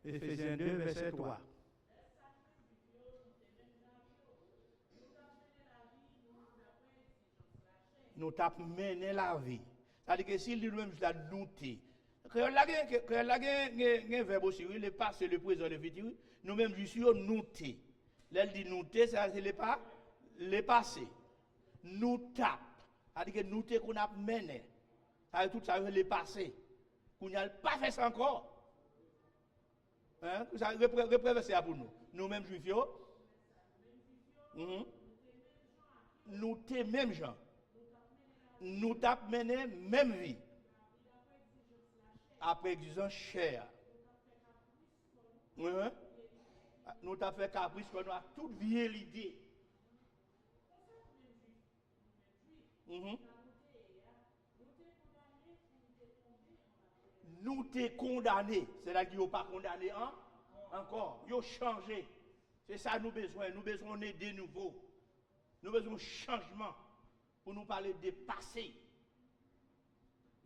[SPEAKER 1] Éphésiens 2, verset 3. Nous t'avons mené la vie. C'est-à-dire que si lui-même je l'ai douté, créole là un verbe aussi, le passé, le présent, le futur, nous-mêmes je suis nouté. Là, il dit nouté, c'est le passé. Nous tape. C'est-à-dire que nouté qu'on a mené. Ça tout ça, le passé. Qu'on n'a pas fait ça encore. Hein? Ça représente ça pour nous. Nous-mêmes juifs, nous t'es même gens. Nous t'avons mené même vie. Après exigence chair. Nous t'avons fait caprice pour nous à toute vieille l'idée. Nous t'es condamné. C'est-à-dire qu'ils n'ont pas condamné encore. Ils ont changé. C'est ça nous besoin. Nous besoin d'aider nouveau. Nous besoin de changement. Pour nous parler des passés.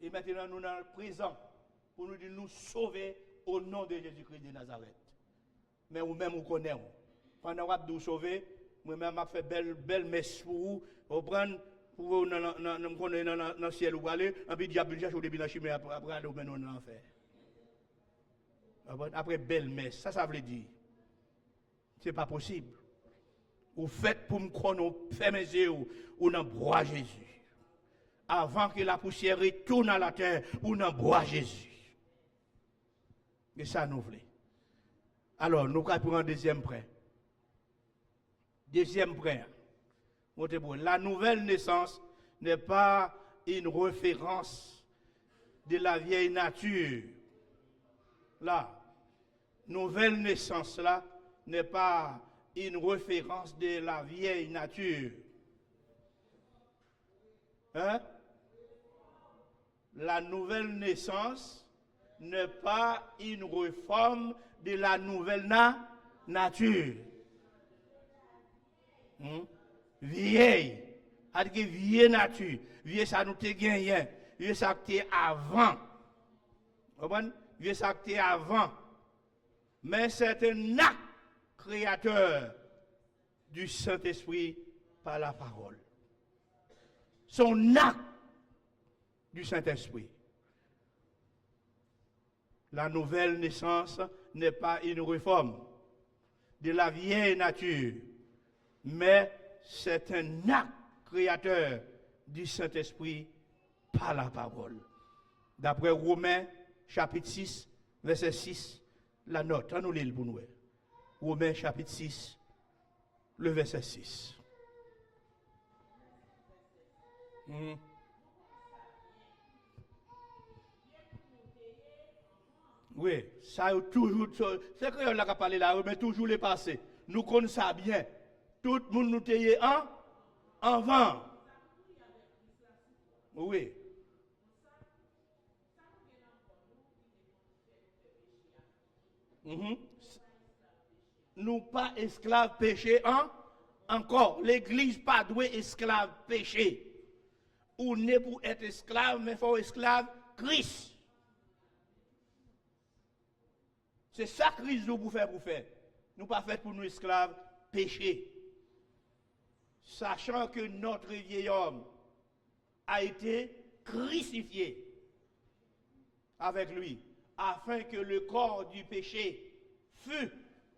[SPEAKER 1] Et maintenant, nous dans le présent. Pour nous dire nous sauver au nom de Jésus-Christ de Nazareth. Mais vous-même, vous connaissez. Pendant que vous sauver, moi-même, je fait belle messe pour vous. Vous prenez, pour vous, dans le ciel, vous allez, et puis diable cherche au début de la chimie, après, aller dans l'enfer. Après, belle messe, ça veut dire. Ce n'est pas possible. Vous faites pour me croire, fermez mes yeux, ou dans bois Jésus. Avant que la poussière retourne à la terre, ou dans bois Jésus. Et ça nous voulons. Alors, nous allons prendre un deuxième prêt. Deuxième prêt. La nouvelle naissance n'est pas une référence de la vieille nature. La nouvelle naissance là n'est pas une référence de la vieille nature. Hein? La nouvelle naissance n'est pas une réforme de la nouvelle nature. Vieille. C'est-à-dire que vieille nature. Vieille ça nous te gagné. Vieille ça te avant. Vieille ça te avant. Mais c'est un acte créateur du Saint-Esprit par la parole. Son acte du Saint-Esprit. La nouvelle naissance n'est pas une réforme de la vieille nature, mais c'est un acte créateur du Saint-Esprit par la parole. D'après Romains chapitre 6, verset 6, la note, on nous lit pour nous. Romains chapitre 6, le verset 6. Oui, ça a toujours, c'est que on a parlé là, mais toujours les passés. Nous connaissons ça bien. Tout le monde nous taillait avant. Oui. Nous pas esclaves péché encore. L'église pas doué esclave péché. Ou n'est pour être esclave, mais faut esclave Christ. C'est ça que Christ nous pour faire. Nous pas fait pour nous esclaves péché. Sachant que notre vieil homme a été crucifié avec lui, afin que le corps du péché fût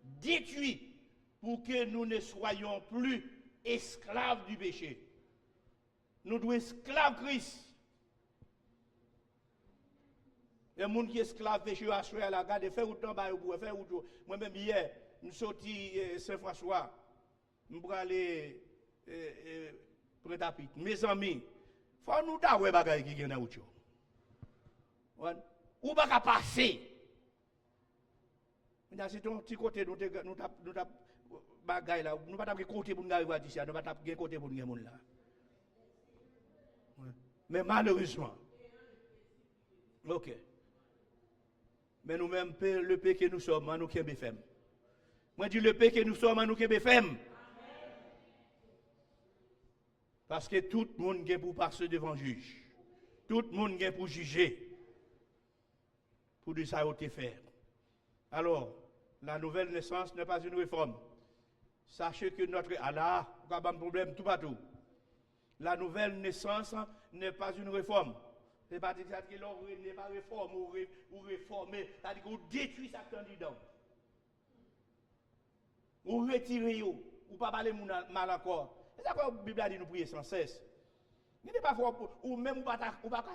[SPEAKER 1] détruit pour que nous ne soyons plus esclaves du péché. Nous devons esclaves Christ. Les gens qui sont esclaves péché à soi, la garde, faire autant pour faire autant. Moi-même hier, je suis sorti Saint-François, je suis aller Prêt-à-Pitre. Mes amis, il faut nous dire des choses qui sont dans autre chose. Ou pas passer. C'est ton petit côté, nous bagaille là, nous pas taper côté pour nous arriver ici, nous pas taper côté pour nous là. Mais malheureusement, ok. Mais nous-mêmes, le paix que nous sommes, nous qui sommes. Moi, je dis le paix que nous sommes, nous qui sommes. Parce que tout le monde est pour passer devant le juge. Tout le monde est pour juger. Pour dire ça, il faire. Alors, la nouvelle naissance n'est pas une réforme. Sachez que notre... Allah, il n'y a pas de problème tout partout. La nouvelle naissance n'est pas une réforme. Ce n'est pas dire que l'on n'est pas réforme ou réformer. C'est-à-dire qu'on détruit ça qui est dedans. Ou retirer, ou pas parler mal encore. C'est ça que la Bible a dit nous prier sans cesse. Il n'est pas fort, ou même ou pas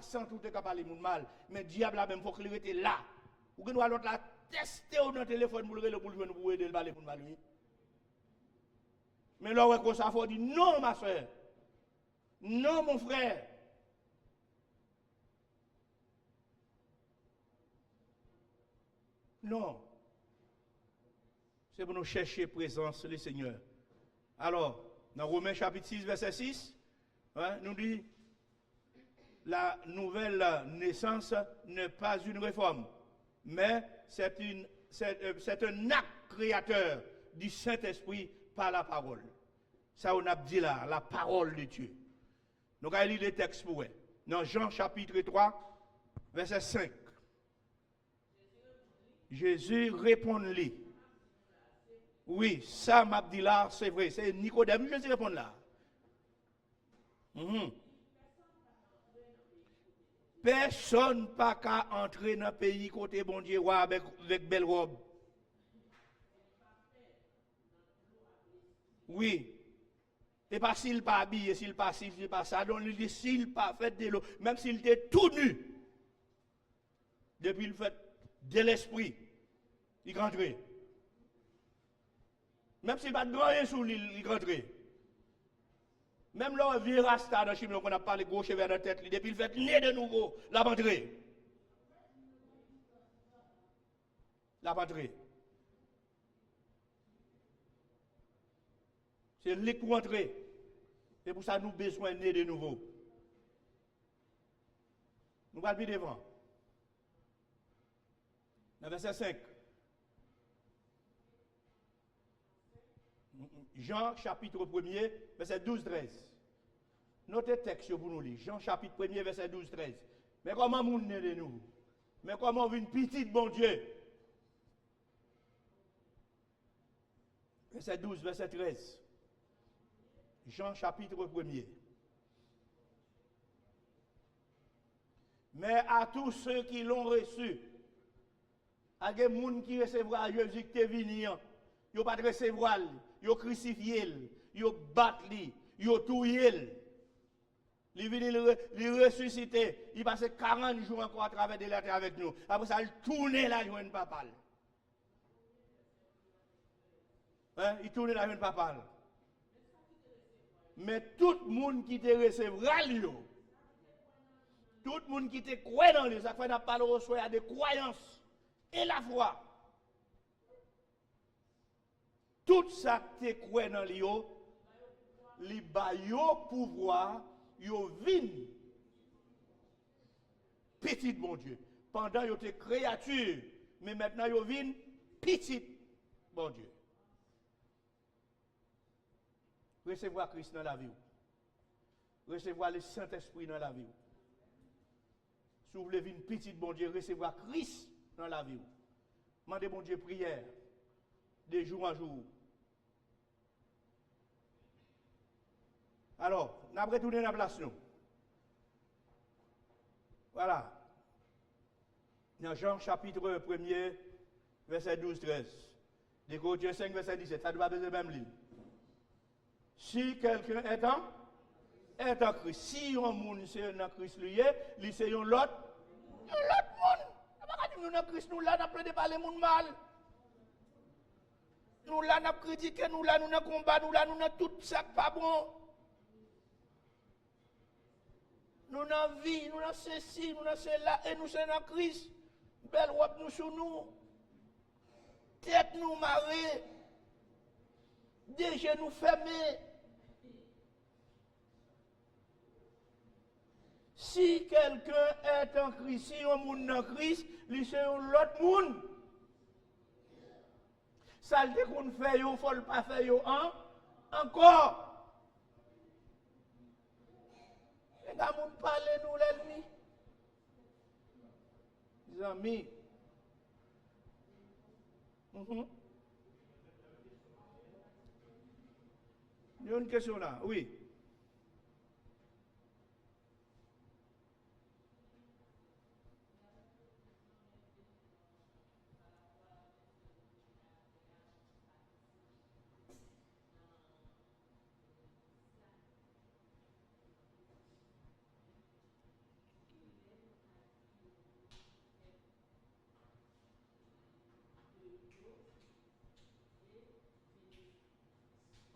[SPEAKER 1] sans tout parler mal. Mais le diable a même faut qu'il était là. Ou que nous allons la tester dans le téléphone pour le jouer pour aider le parler pour mal. Mais là, on ça faut dire non, ma soeur. Non, mon frère. Non. C'est pour nous chercher présence du Seigneur. Alors, dans Romains chapitre 6, verset 6, nous dit, la nouvelle naissance n'est pas une réforme, mais c'est un acte créateur du Saint-Esprit par la parole. Ça, on a dit là, la parole de Dieu. Donc, allons lire les textes pour vous. Dans Jean chapitre 3, verset 5. Jésus répond-lui. Oui, ça m'a dit là, c'est vrai. C'est Nicodème, je réponds là. Personne pas qu'à entrer dans le pays côté bon Dieu avec belle robe. Oui. Et pas s'il pas habillé, s'il pas ça, donc il dit s'il pas fait de l'eau, même s'il était tout nu, depuis le fait de l'esprit, il rentrait. Même s'il pas de grand sous l'île, il rentrait. Même là, vieux rasta dans Chimie, qu'on a parlé gauche vers la tête, depuis le fait né de nouveau, la rentrée. La rentrée. C'est lui pour entrer. C'est pour ça que nous avons besoin de né de nouveau. Nous allons plus devant. Dans verset 5. Jean chapitre 1er, verset 12-13. Notez texte pour nous lire. Jean chapitre 1er, verset 12-13. Mais comment nous né de nous? Mais comment une petite bon Dieu? Verset 12, verset 13. Jean chapitre 1er. Mais à tous ceux qui l'ont reçu, à des gens qui recevra Jésus qui est venu, ils n'ont pas de recevoir, ils ont crucifié, ils ont battu, ils ont tué. Il est venu le ressusciter. Il passe 40 jours encore à travers des lettres avec nous. Après ça, il tourne la joie papale. Il tourne la joie papale. Mais tout le monde qui te recevra, tout le monde qui te croit dans lui, ça fait qu'on parle au soir de croyance et la foi. Tout ça qui te croit dans lui, il va au pouvoir, il vient petit bon Dieu. Pendant qu'il était créature, mais maintenant il vient petit bon Dieu. Recevoir Christ dans la vie. Recevoir le Saint-Esprit dans la vie. Si vous voulez une petite bon Dieu, recevoir Christ dans la vie. Mandez bon Dieu prière de jour en jour. Alors, nous avons retourné dans la place. Voilà. Dans Jean chapitre 1er, verset 12-13. De Corinthiens 5, verset 17, ça doit être le même livre. Si quelqu'un est en Christ, si un monde c'est en Christ, lui, c'est un l'autre monde. Nous dans Christ, nous là, nous ne parler monde mal. Nous là, nous critiquons, nous là, nous dans combat, nous là, nous dans tout ça pas bon. Nous dans vie, nous dans ceci, nous dans cela, et nous sommes dans Christ. Belle robe nous sur nous. Tête nous marée. Des genoux fermés. Si quelqu'un est en Christ, si un monde en Christ, lui c'est l'autre monde. Ça le qu'on fait, il ne faut pas faire encore. Les gars, nous parlent nous l'ennemi. Les amis. Il y a une question là, oui.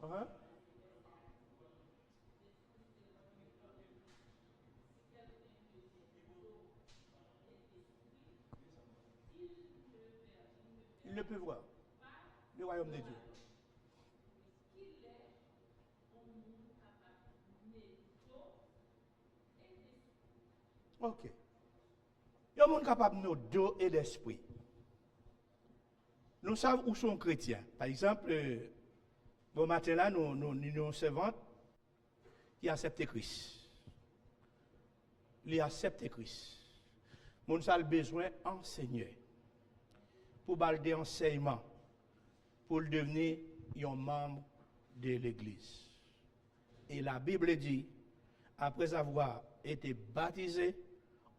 [SPEAKER 1] Uh-huh. Il ne peut voir le royaume de Dieu. Ok. Il y a un monde capable de nos dos et d'esprit. Nous savons où sont chrétiens. Par exemple, bon matin là, nous avons servante qui accepte Christ. Il accepte Christ. Nous avons besoin d'enseigner. Pour balder enseignement. Pour devenir un membre de l'Église. Et la Bible dit, après avoir été baptisé,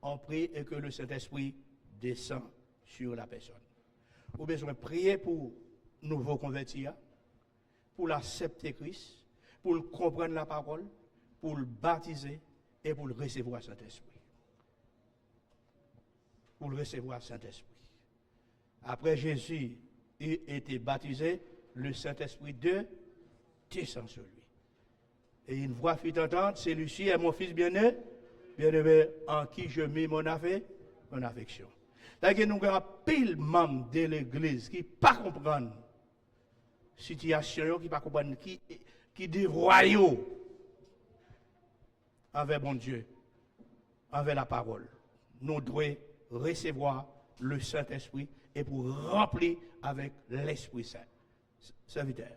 [SPEAKER 1] on prie et que le Saint-Esprit descend sur la personne. Vous avez besoin de prier pour nouveau convertis, pour l'accepter Christ, pour comprendre la parole, pour le baptiser et pour le recevoir Saint-Esprit. Pour le recevoir Saint-Esprit. Après Jésus a été baptisé, le Saint-Esprit descend sur lui. Et une voix fit entendre, celui-ci est mon fils bien-aimé, en qui je mets mon affection. C'est-à-dire que nous avons pile membres de l'Église qui ne pas comprendre la situation, qui ne pas comprendre, qui dévoient envers mon Dieu, envers la parole. Nous devons recevoir le Saint-Esprit et pour remplir avec l'Esprit Saint. Serviteur.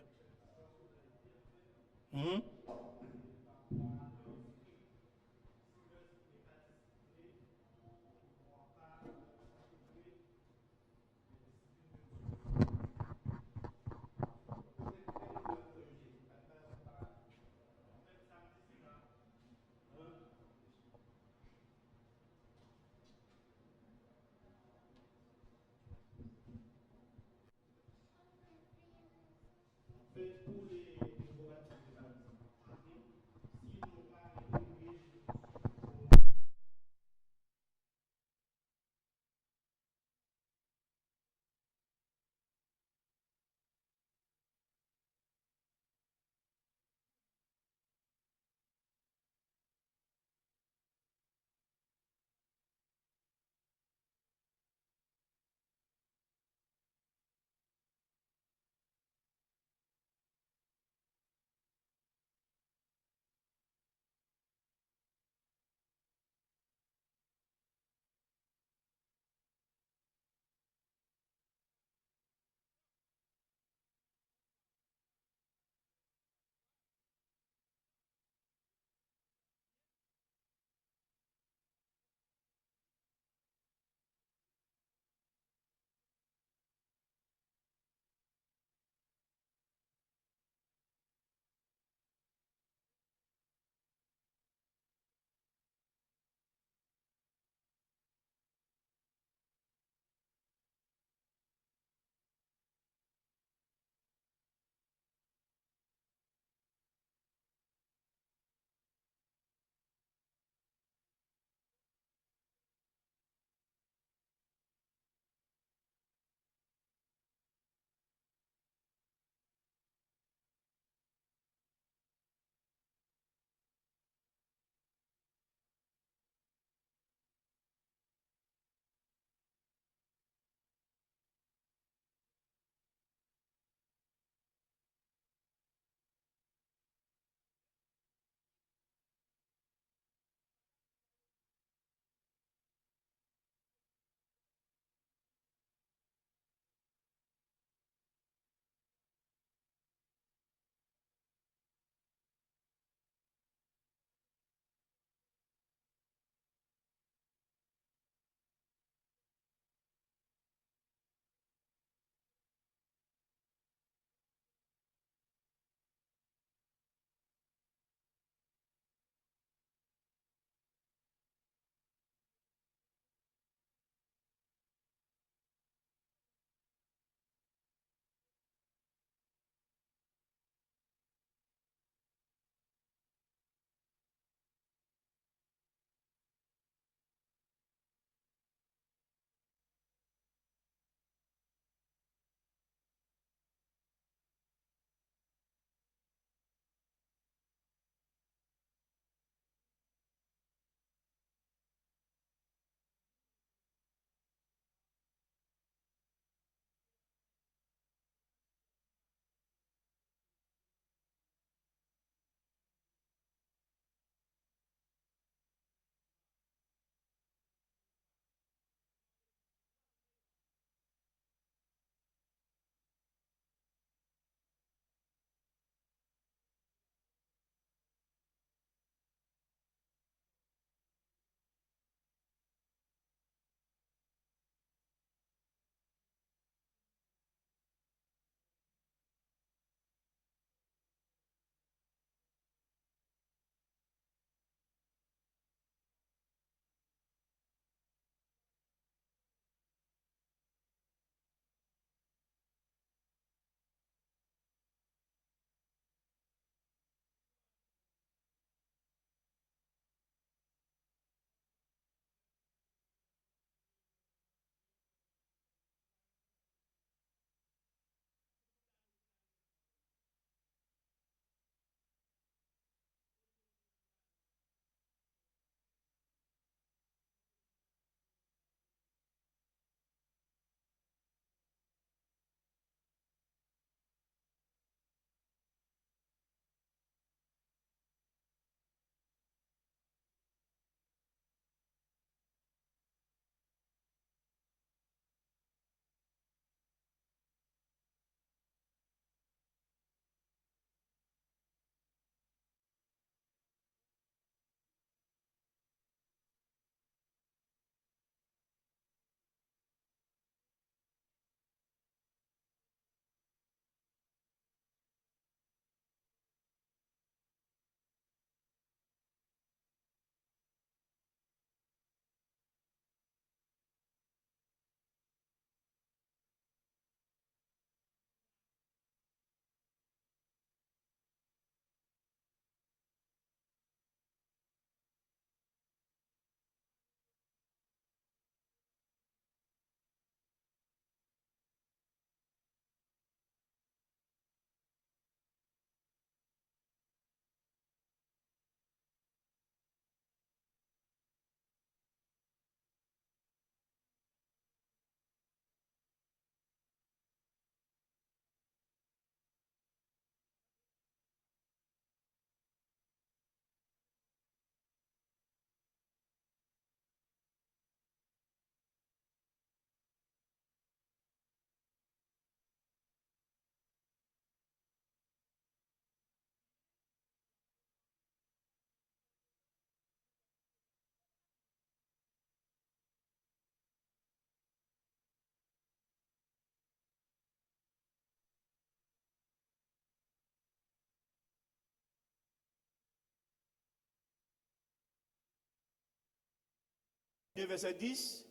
[SPEAKER 1] verset 10,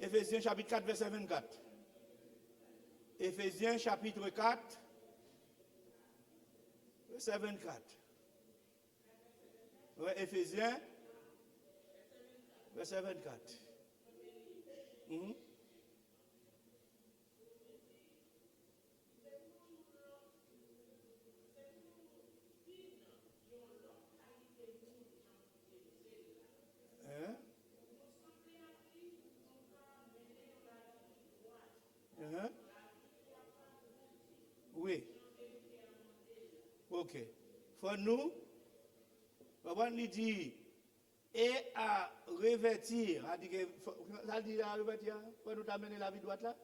[SPEAKER 1] Éphésiens chapitre 4, verset 24. Éphésiens chapitre 4, verset 24. Ouais, Éphésiens, verset 24. Mhm. Hein? Hein? Oui. Ok. Faut nous, on dit, et à revêtir, ça dit à revêtir, faut nous amener la vie droite là?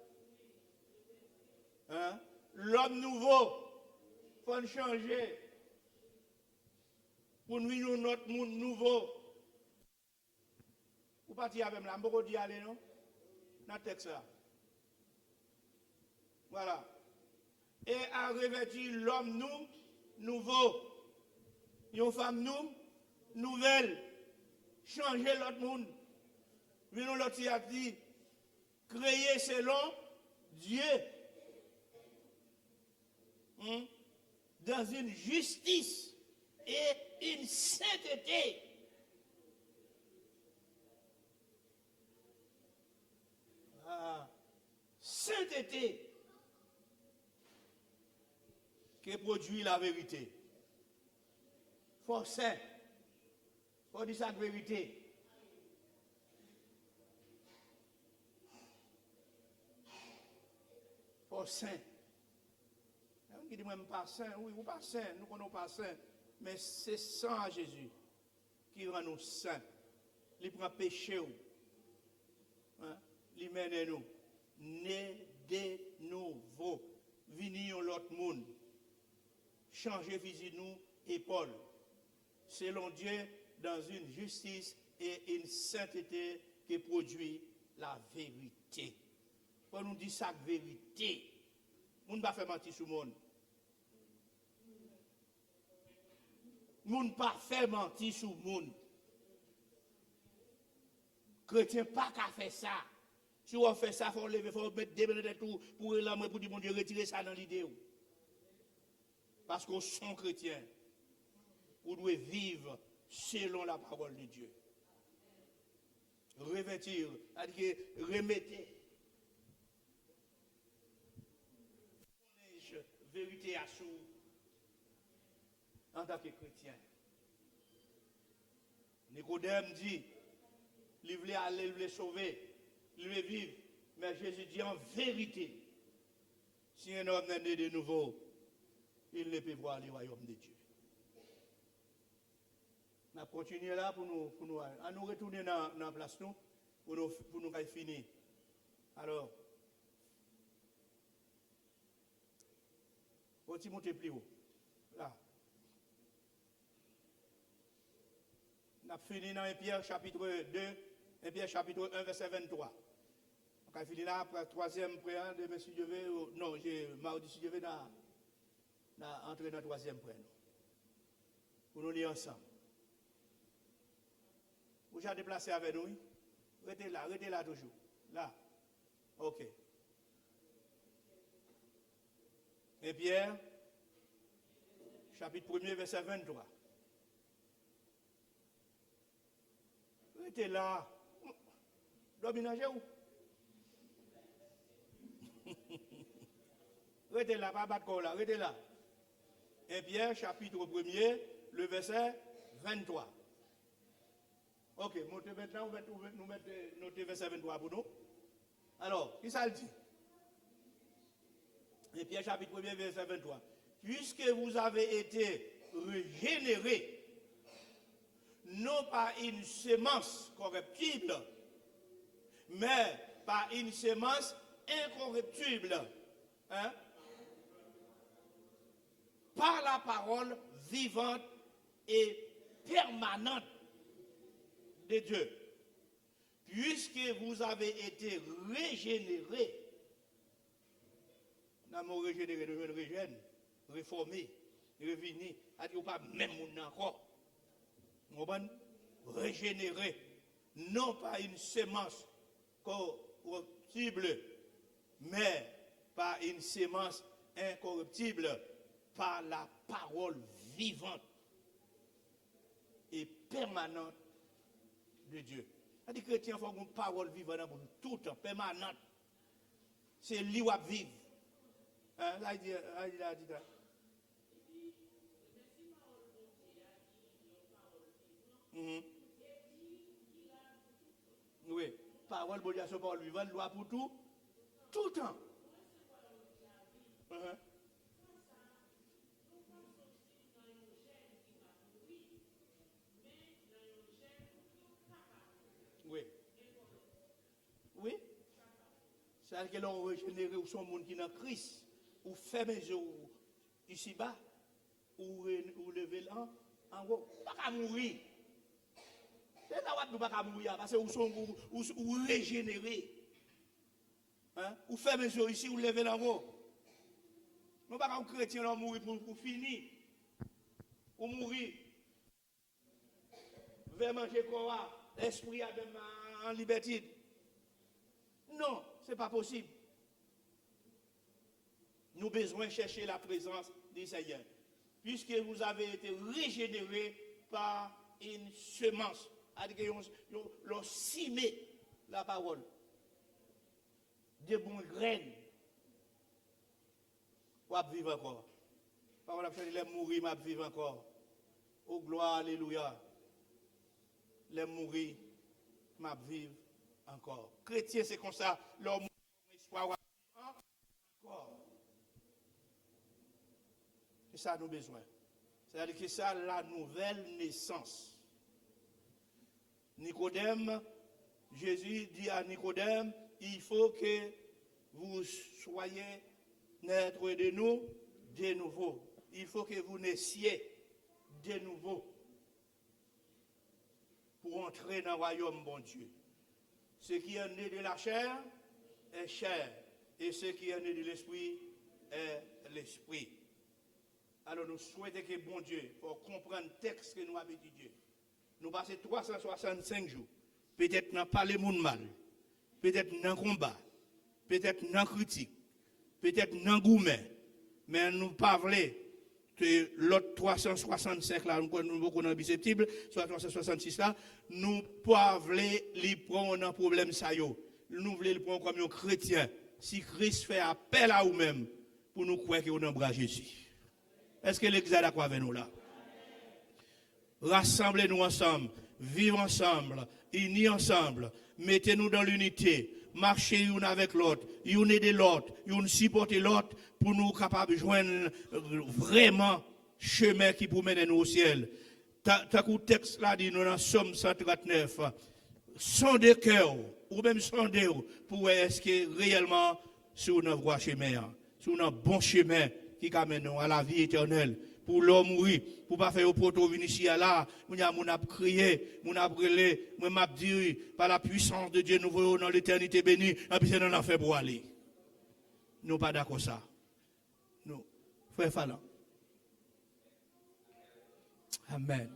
[SPEAKER 1] Hein? L'homme nouveau, faut nous changer pour nous vivre notre monde nouveau. Vous partez avec moi, je ne peux pas aller, non? Dans le texte là. Voilà. Et à revêtir l'homme nouveau. Une femme nouvelle. Changer l'autre monde. Venons l'autre qui a dit, créer selon Dieu. Dans une justice et une sainteté. Ah, sainteté qui produit la vérité. Faut saint. Faut dire sa vérité. Faut saint. On dit même pas saint, oui, ou pas saint, nous connaissons pas saint, mais c'est sang à Jésus qui rend nous saints. Il prend péché, hein? Il mène nous, né de nouveau, venir l'autre monde, changer physique nous et Paul, selon Dieu, dans une justice et une sainteté qui produit la vérité. Quand nous dit ça vérité, on ne va pas faire mentir sur le monde. On ne va pas faire mentir sur le monde. Chrétien pas qu'à faire ça. Si on fait ça, il faut lever, il faut mettre des mains tout pour l'âme pour dire mon Dieu retirer ça dans l'idée. Parce qu'on sont chrétiens. On doit vivre selon la parole de Dieu. Revêtir, c'est-à-dire remettez. Vérité à sous en tant que chrétien. Nicodème dit, il voulait aller, il voulait sauver, il voulait vivre. Mais Jésus dit en vérité, si un homme est né de nouveau, il ne peut voir le royaume de Dieu. On va continuer là pour nous retourner dans la place nous, pour nous finir. Alors, on va monter plus haut. Là. On a fini dans 1 Pierre chapitre 2, 1 Pierre chapitre 1, verset 23. On a fini là après le troisième préant de M. Dieu. Non, j'ai mardi si Dieu veut entrer dans le troisième préant. Pour nous lire ensemble. Vous avez déplacé avec nous? Restez là toujours. Là. Ok. Et Pierre, chapitre 1er, verset 23. Restez là. Dominager où? Restez là, pas battre là, restez là. Et Pierre, chapitre 1er, le verset 23. Ok, montez maintenant, nous mettons notre verset 23 pour nous. Alors, qui ça le dit? Et Pierre chapitre 1er, verset 23. Puisque vous avez été régénérés, non par une semence corruptible, mais par une semence incorruptible, hein? Par la parole vivante et permanente de Dieu. Puisque vous avez été régénérés, nous avons régénéré, nous avons régénéré, réformé, revenu, à dire pas même mon encore. Vous comprenez? Régénéré. non pas une semence corruptible, mais par une semence incorruptible, par la parole vivante et permanente de Dieu. Les chrétiens font une parole vivante pour nous, tout le temps, permanente. C'est lui qui va vivre. Hein? Là, il dit ça. Oui, parole, bon Dieu, parole vivante, loi pour tout le temps. Oui. Oui. C'est-à-dire que l'on régénéré ou son monde qui est dans Christ, ou fait mes yeux ici-bas, ou lever l'an, en gros, pas qu'à mourir. C'est là où pas qu'à mourir, parce que ou régénéré. Hein? Ou fait mes yeux ici, ou lever l'en haut. Nous pas qu'un chrétien là mourir pour finir. Ou mourir. Vers manger quoi, l'esprit a même en liberté. Non, ce n'est pas possible. Nous avons besoin de chercher la présence du Seigneur. Puisque vous avez été régénérés par une semence. C'est-à-dire que l'on simé la parole. De bonnes graines. Pour vivre encore. La parole a fait les mourir, mais vivre encore. Oh gloire, alléluia. Les mourir, m'a vivre encore. Chrétien, c'est comme ça, leur espoir encore. C'est ça nous besoin. C'est-à-dire que ça, la nouvelle naissance. Nicodème, Jésus dit à Nicodème, il faut que vous soyez naître de nous de nouveau. Il faut que vous naissiez de nouveau. Pour entrer dans le royaume, bon Dieu. Ce qui est né de la chair est chair, et ce qui est né de l'esprit est l'esprit. Alors nous souhaitons que bon Dieu, pour comprendre le texte que nous avons étudié, nous passons 365 jours, peut-être dans parler monde mal, peut-être dans combat, peut-être dans critique, peut-être dans gourmet, mais nous ne parlons pas que l'autre 365 là, nous beaucoup dans biceptible, soit 366 là, nous pas les prendre dans problème ça yo. Nous voulons le prendre comme un chrétien. Si Christ fait appel à nous-mêmes pour nous croire qu'on embrasse Jésus. Est-ce que l'Église est d'accord avec nous là? Rassemblez-nous ensemble, vivons ensemble, unis ensemble, mettez-nous dans l'unité, marchez l'un avec l'autre, l'un aider l'autre, l'un supporter l'autre pour nous capables de joindre vraiment chemin qui pour mener nous au ciel. Tant que le texte là dit, nous dans Somme 139, sondez cœur, ou même sondez pour est-ce que réellement sur notre voie chemin, sur notre bon chemin qui amène à la vie éternelle. Pour l'homme mourir, pour pas faire au poteau venir ici là, mon a crié, mon a brûlé, mon m'a dit par la puissance de Dieu nous voyons dans l'éternité bénie, et puis c'est dans l'enfer pour aller. Nous pas d'accord ça. Nous, frère Falan. Amen.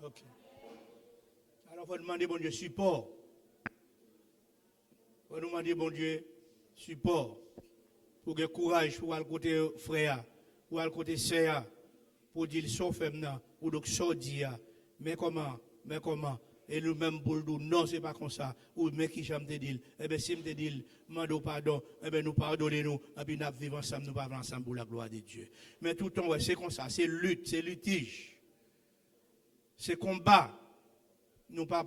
[SPEAKER 1] Ok. Alors, il faut demander, bon Dieu, support. Il faut demander, bon Dieu, support. Pour que courage, pour aller côté frère, pour aller côté sœur, pour dire, sauf maintenant, ou donc sortir. Mais comment? Et nous-mêmes pour le dire, non, ce n'est pas comme ça. Ou mais qui j'aime te dire, eh bien, si je te dis, demande pardon, eh bien, nous pardonnez-nous, et puis nous vivons ensemble, nous parlons ensemble pour la gloire de Dieu. Mais tout le temps, ouais, c'est comme ça, c'est lutte, c'est litige. C'est combat. Nous pas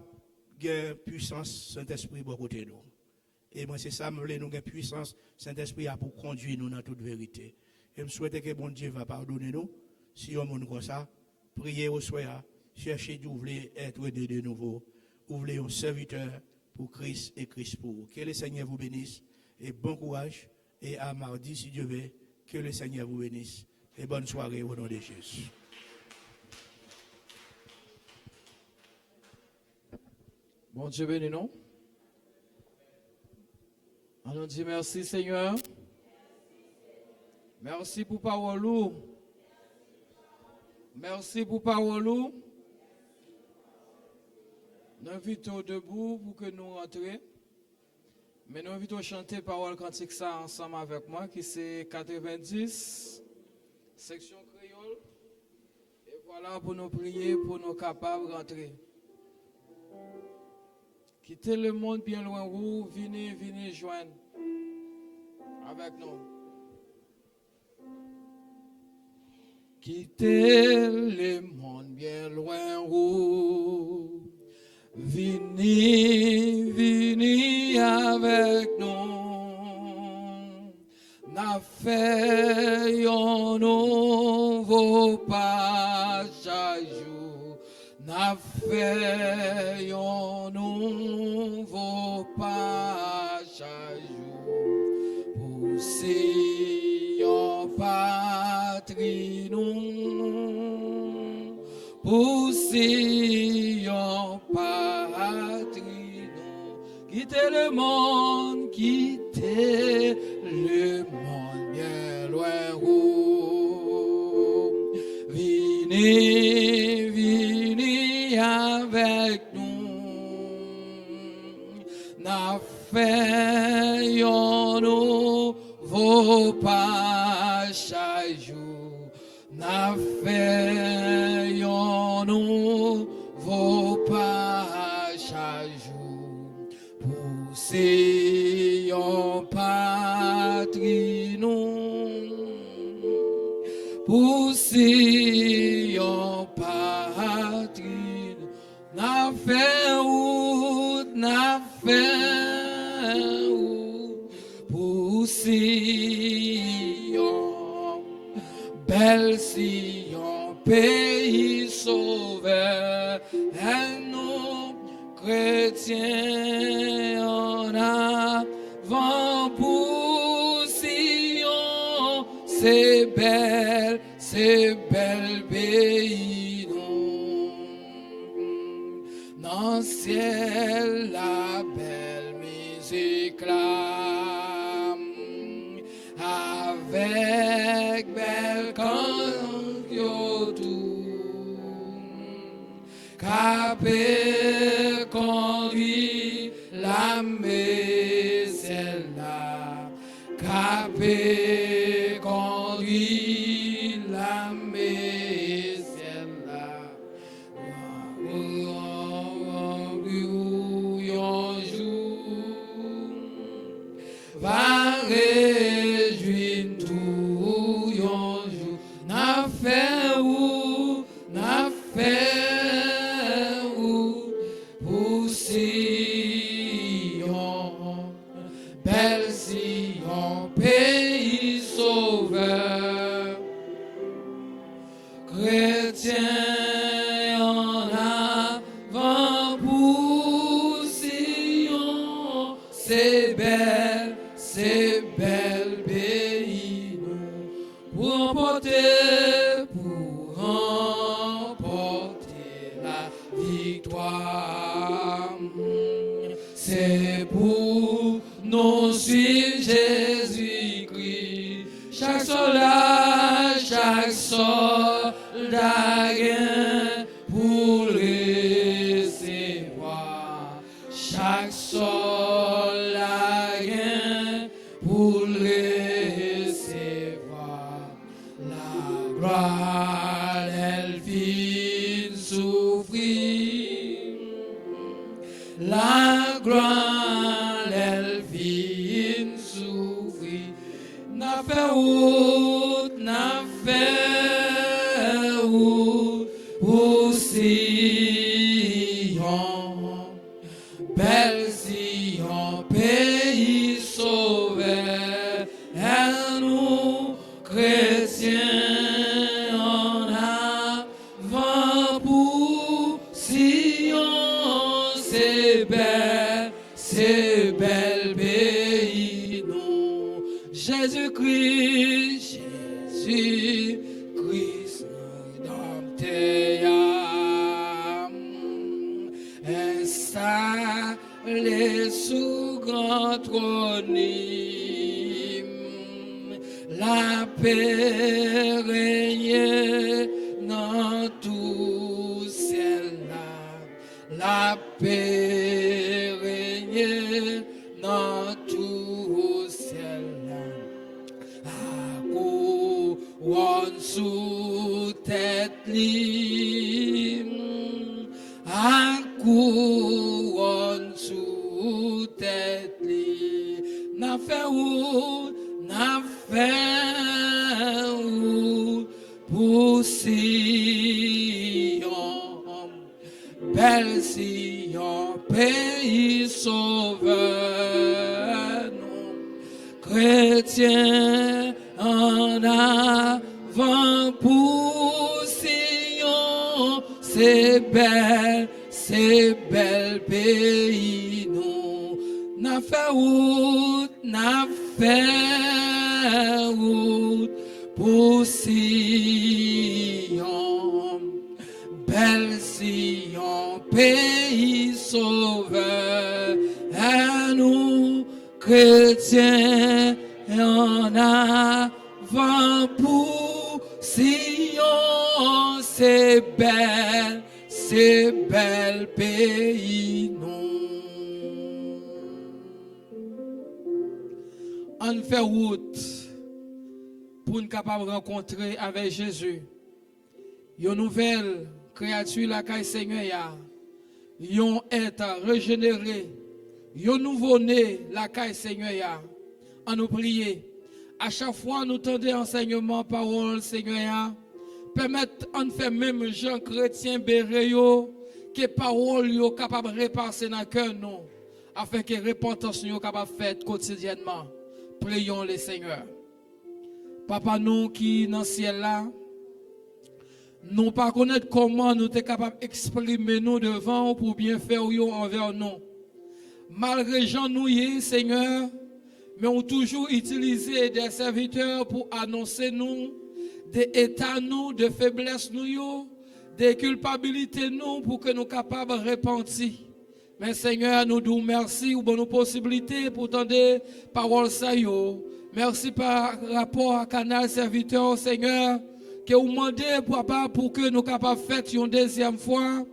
[SPEAKER 1] de puissance, Saint-Esprit, de côté nous. Et moi, c'est ça, nous avons puissance, Saint-Esprit, pour conduire nous dans toute vérité. Et je souhaite que bon Dieu va pardonner nous. Si on est comme ça, priez au soir, cherchez d'ouvrir, être de nouveau, ouvrez un serviteur pour Christ et Christ pour vous. Que le Seigneur vous bénisse et bon courage. Et à mardi, si Dieu veut, que le Seigneur vous bénisse. Et bonne soirée au nom de Jésus.
[SPEAKER 2] Bon Dieu béni, non? On nous dit merci Seigneur. Merci pour parole. Merci pour parole. Nous invitons debout pour que nous rentrions. Mais nous invitons à chanter parole cantique ça ensemble avec moi, qui c'est 90, section créole. Et voilà pour nous prier, pour nous capables de rentrer. Quittez le monde bien loin où, venez joindre avec nous. Quittez le monde bien loin où, venez avec nous. N'a fait un nouveau passage. N'a fait un nouveau passage pour si en patrie nous, pour si en patrie nous. Quittez le monde bien loin où, venez avec nous, n'a fait un nouveau passage, n'a fait un nouveau passage, pour si en patrie nous, pour si en patrie nous, n'a fait pour Sion, belle Sion, pays sauveur, et nous, chrétiens, en avant pour Sion, c'est belle pays, nous, dans le ciel, la belle musique là, avec belle cantique tout, capé conduit la maison là, capé conduit la maison là. Va réjouir tout yon jour, n'a fait où, pour Sion, belle Sion, pays sauveur, chrétien en avant pour Sion, c'est belle pays nous, pour remporter la victoire. C'est pour nous suivre Jésus-Christ, chaque soldat gagne pour le souffrir. La gloire, elle vient souffrir. N'a fait route, n'a fait route pour Sion. Belle Sion, pays sauvé, et nous, chrétiens, en avant pour Sion, c'est bel pays, nous. Jésus-Christ, Jésus-Christ, rédempteur, installé sous grand trône, la paix règne dans tout ciel, la paix règne dans tout ciel. Couronne sous tête libre, à couronne sous tête libre, n'a fait route pour Sion, belle Sion, pays sauveur, chrétien en avant pour Sion, c'est bel pays, nous. N'a fait route pour Sion, belle Sion, pays sauveur, à nous, chrétiens, en avant pour Sion, c'est bel pays, nous. On fait route pour nous capable rencontrer avec Jésus. Une nouvelle créature la caille Seigneur, yon être régénéré, yon nouveau-né la caille Seigneur. On nous prier. À chaque fois nous tendons enseignement parole Seigneur, permettre on fait même gens chrétiens béréo que parole yo capable repasser dans cœur nous afin que repentance yo capable faite quotidiennement. Prions le Seigneur. Papa nous qui dans ciel là, nous pas connaître comment nous sommes capables d'exprimer nous devant pour bien faire envers nous. Malgré Jean nous Seigneur, mais on toujours utilisé des serviteurs pour annoncer nous des états nous, de faiblesse nous, des culpabilités nous pour que nous capables de repentir. Mais Seigneur, nous disons merci pour nos possibilités pour tendre parole ça yo. Merci par rapport à canal serviteur Seigneur que vous demandez papa pour que nous capables de faire une deuxième fois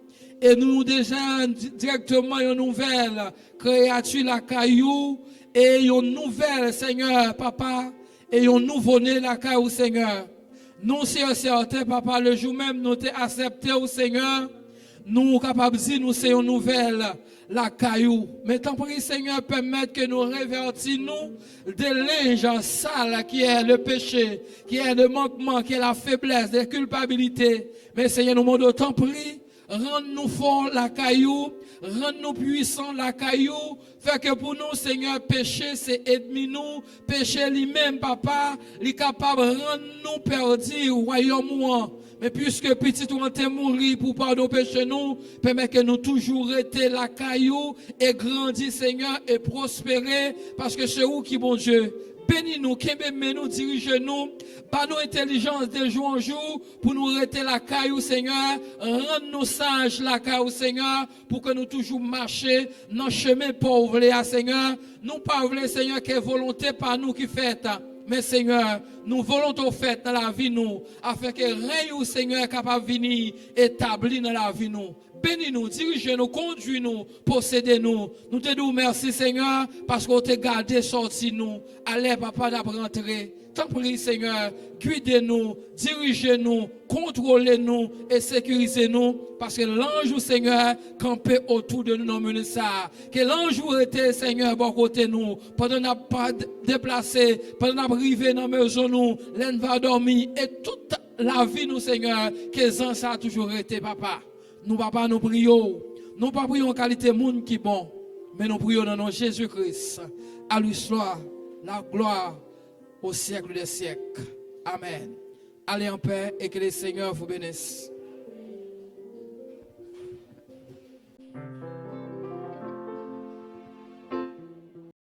[SPEAKER 2] et nous déjà directement une nouvelle créature la caillou et une nouvelle Seigneur papa et un nouveau-né la caillou Seigneur. Nous c'est certain papa le jour même nous t'ai accepté au Seigneur. Nous capables de dire nous c'est une nouvelle la caillou. Mais tant pis Seigneur permettre que nous révertissions des linges sales qui est le péché, qui est le manquement, qui est la faiblesse, la culpabilité. Mais Seigneur nous demandons tant pis, rends-nous forts la caillou, rends-nous puissants la caillou. Fait que pour nous Seigneur péché c'est ennemi nous, péché lui-même papa, il est capable de rendre nous perdus royaume. Mais puisque petit ou t'es mourir pour pardon péché nous, permet que nous toujours été la caillou et grandir Seigneur et prospérer parce que c'est où qui bon Dieu. Bénis-nous, nous, dirige-nous, par nos intelligences de jour en jour pour nous rester la caillou Seigneur, rendre-nous sages la caillou Seigneur pour que nous toujours marcher dans le chemin pauvre Seigneur. Nous pas voulons Seigneur que volonté par nous qui fait. Mais Seigneur, nous voulons tout faire dans la vie nous, afin que règne Seigneur capable de venir établi dans la vie nous. Bénis-nous, dirige-nous, conduis-nous, possédez-nous. Nous te disons merci Seigneur, parce qu'on t'a gardé, sorti nous. Allez papa d'apprentrer. T'en prie Seigneur, guidez-nous, dirigez-nous, conduisez-nous. contrôler nous et sécuriser nous, parce que l'ange, Seigneur, campait autour de nous dans le ça. Que l'ange était, Seigneur, bon côté nous, pendant qu'on n'a pas déplacé, pendant qu'on n'a arrivé dans la maison, nous, l'en va dormir, et toute la vie, nous, Seigneur, que ça a toujours été, papa. Nous, papa, nous prions. Nous pas prions en qualité monde qui bon, mais nous prions dans le nom de Jésus-Christ. À lui soit la gloire au siècle des siècles. Amen. Allez en paix et que le Seigneur vous bénisse.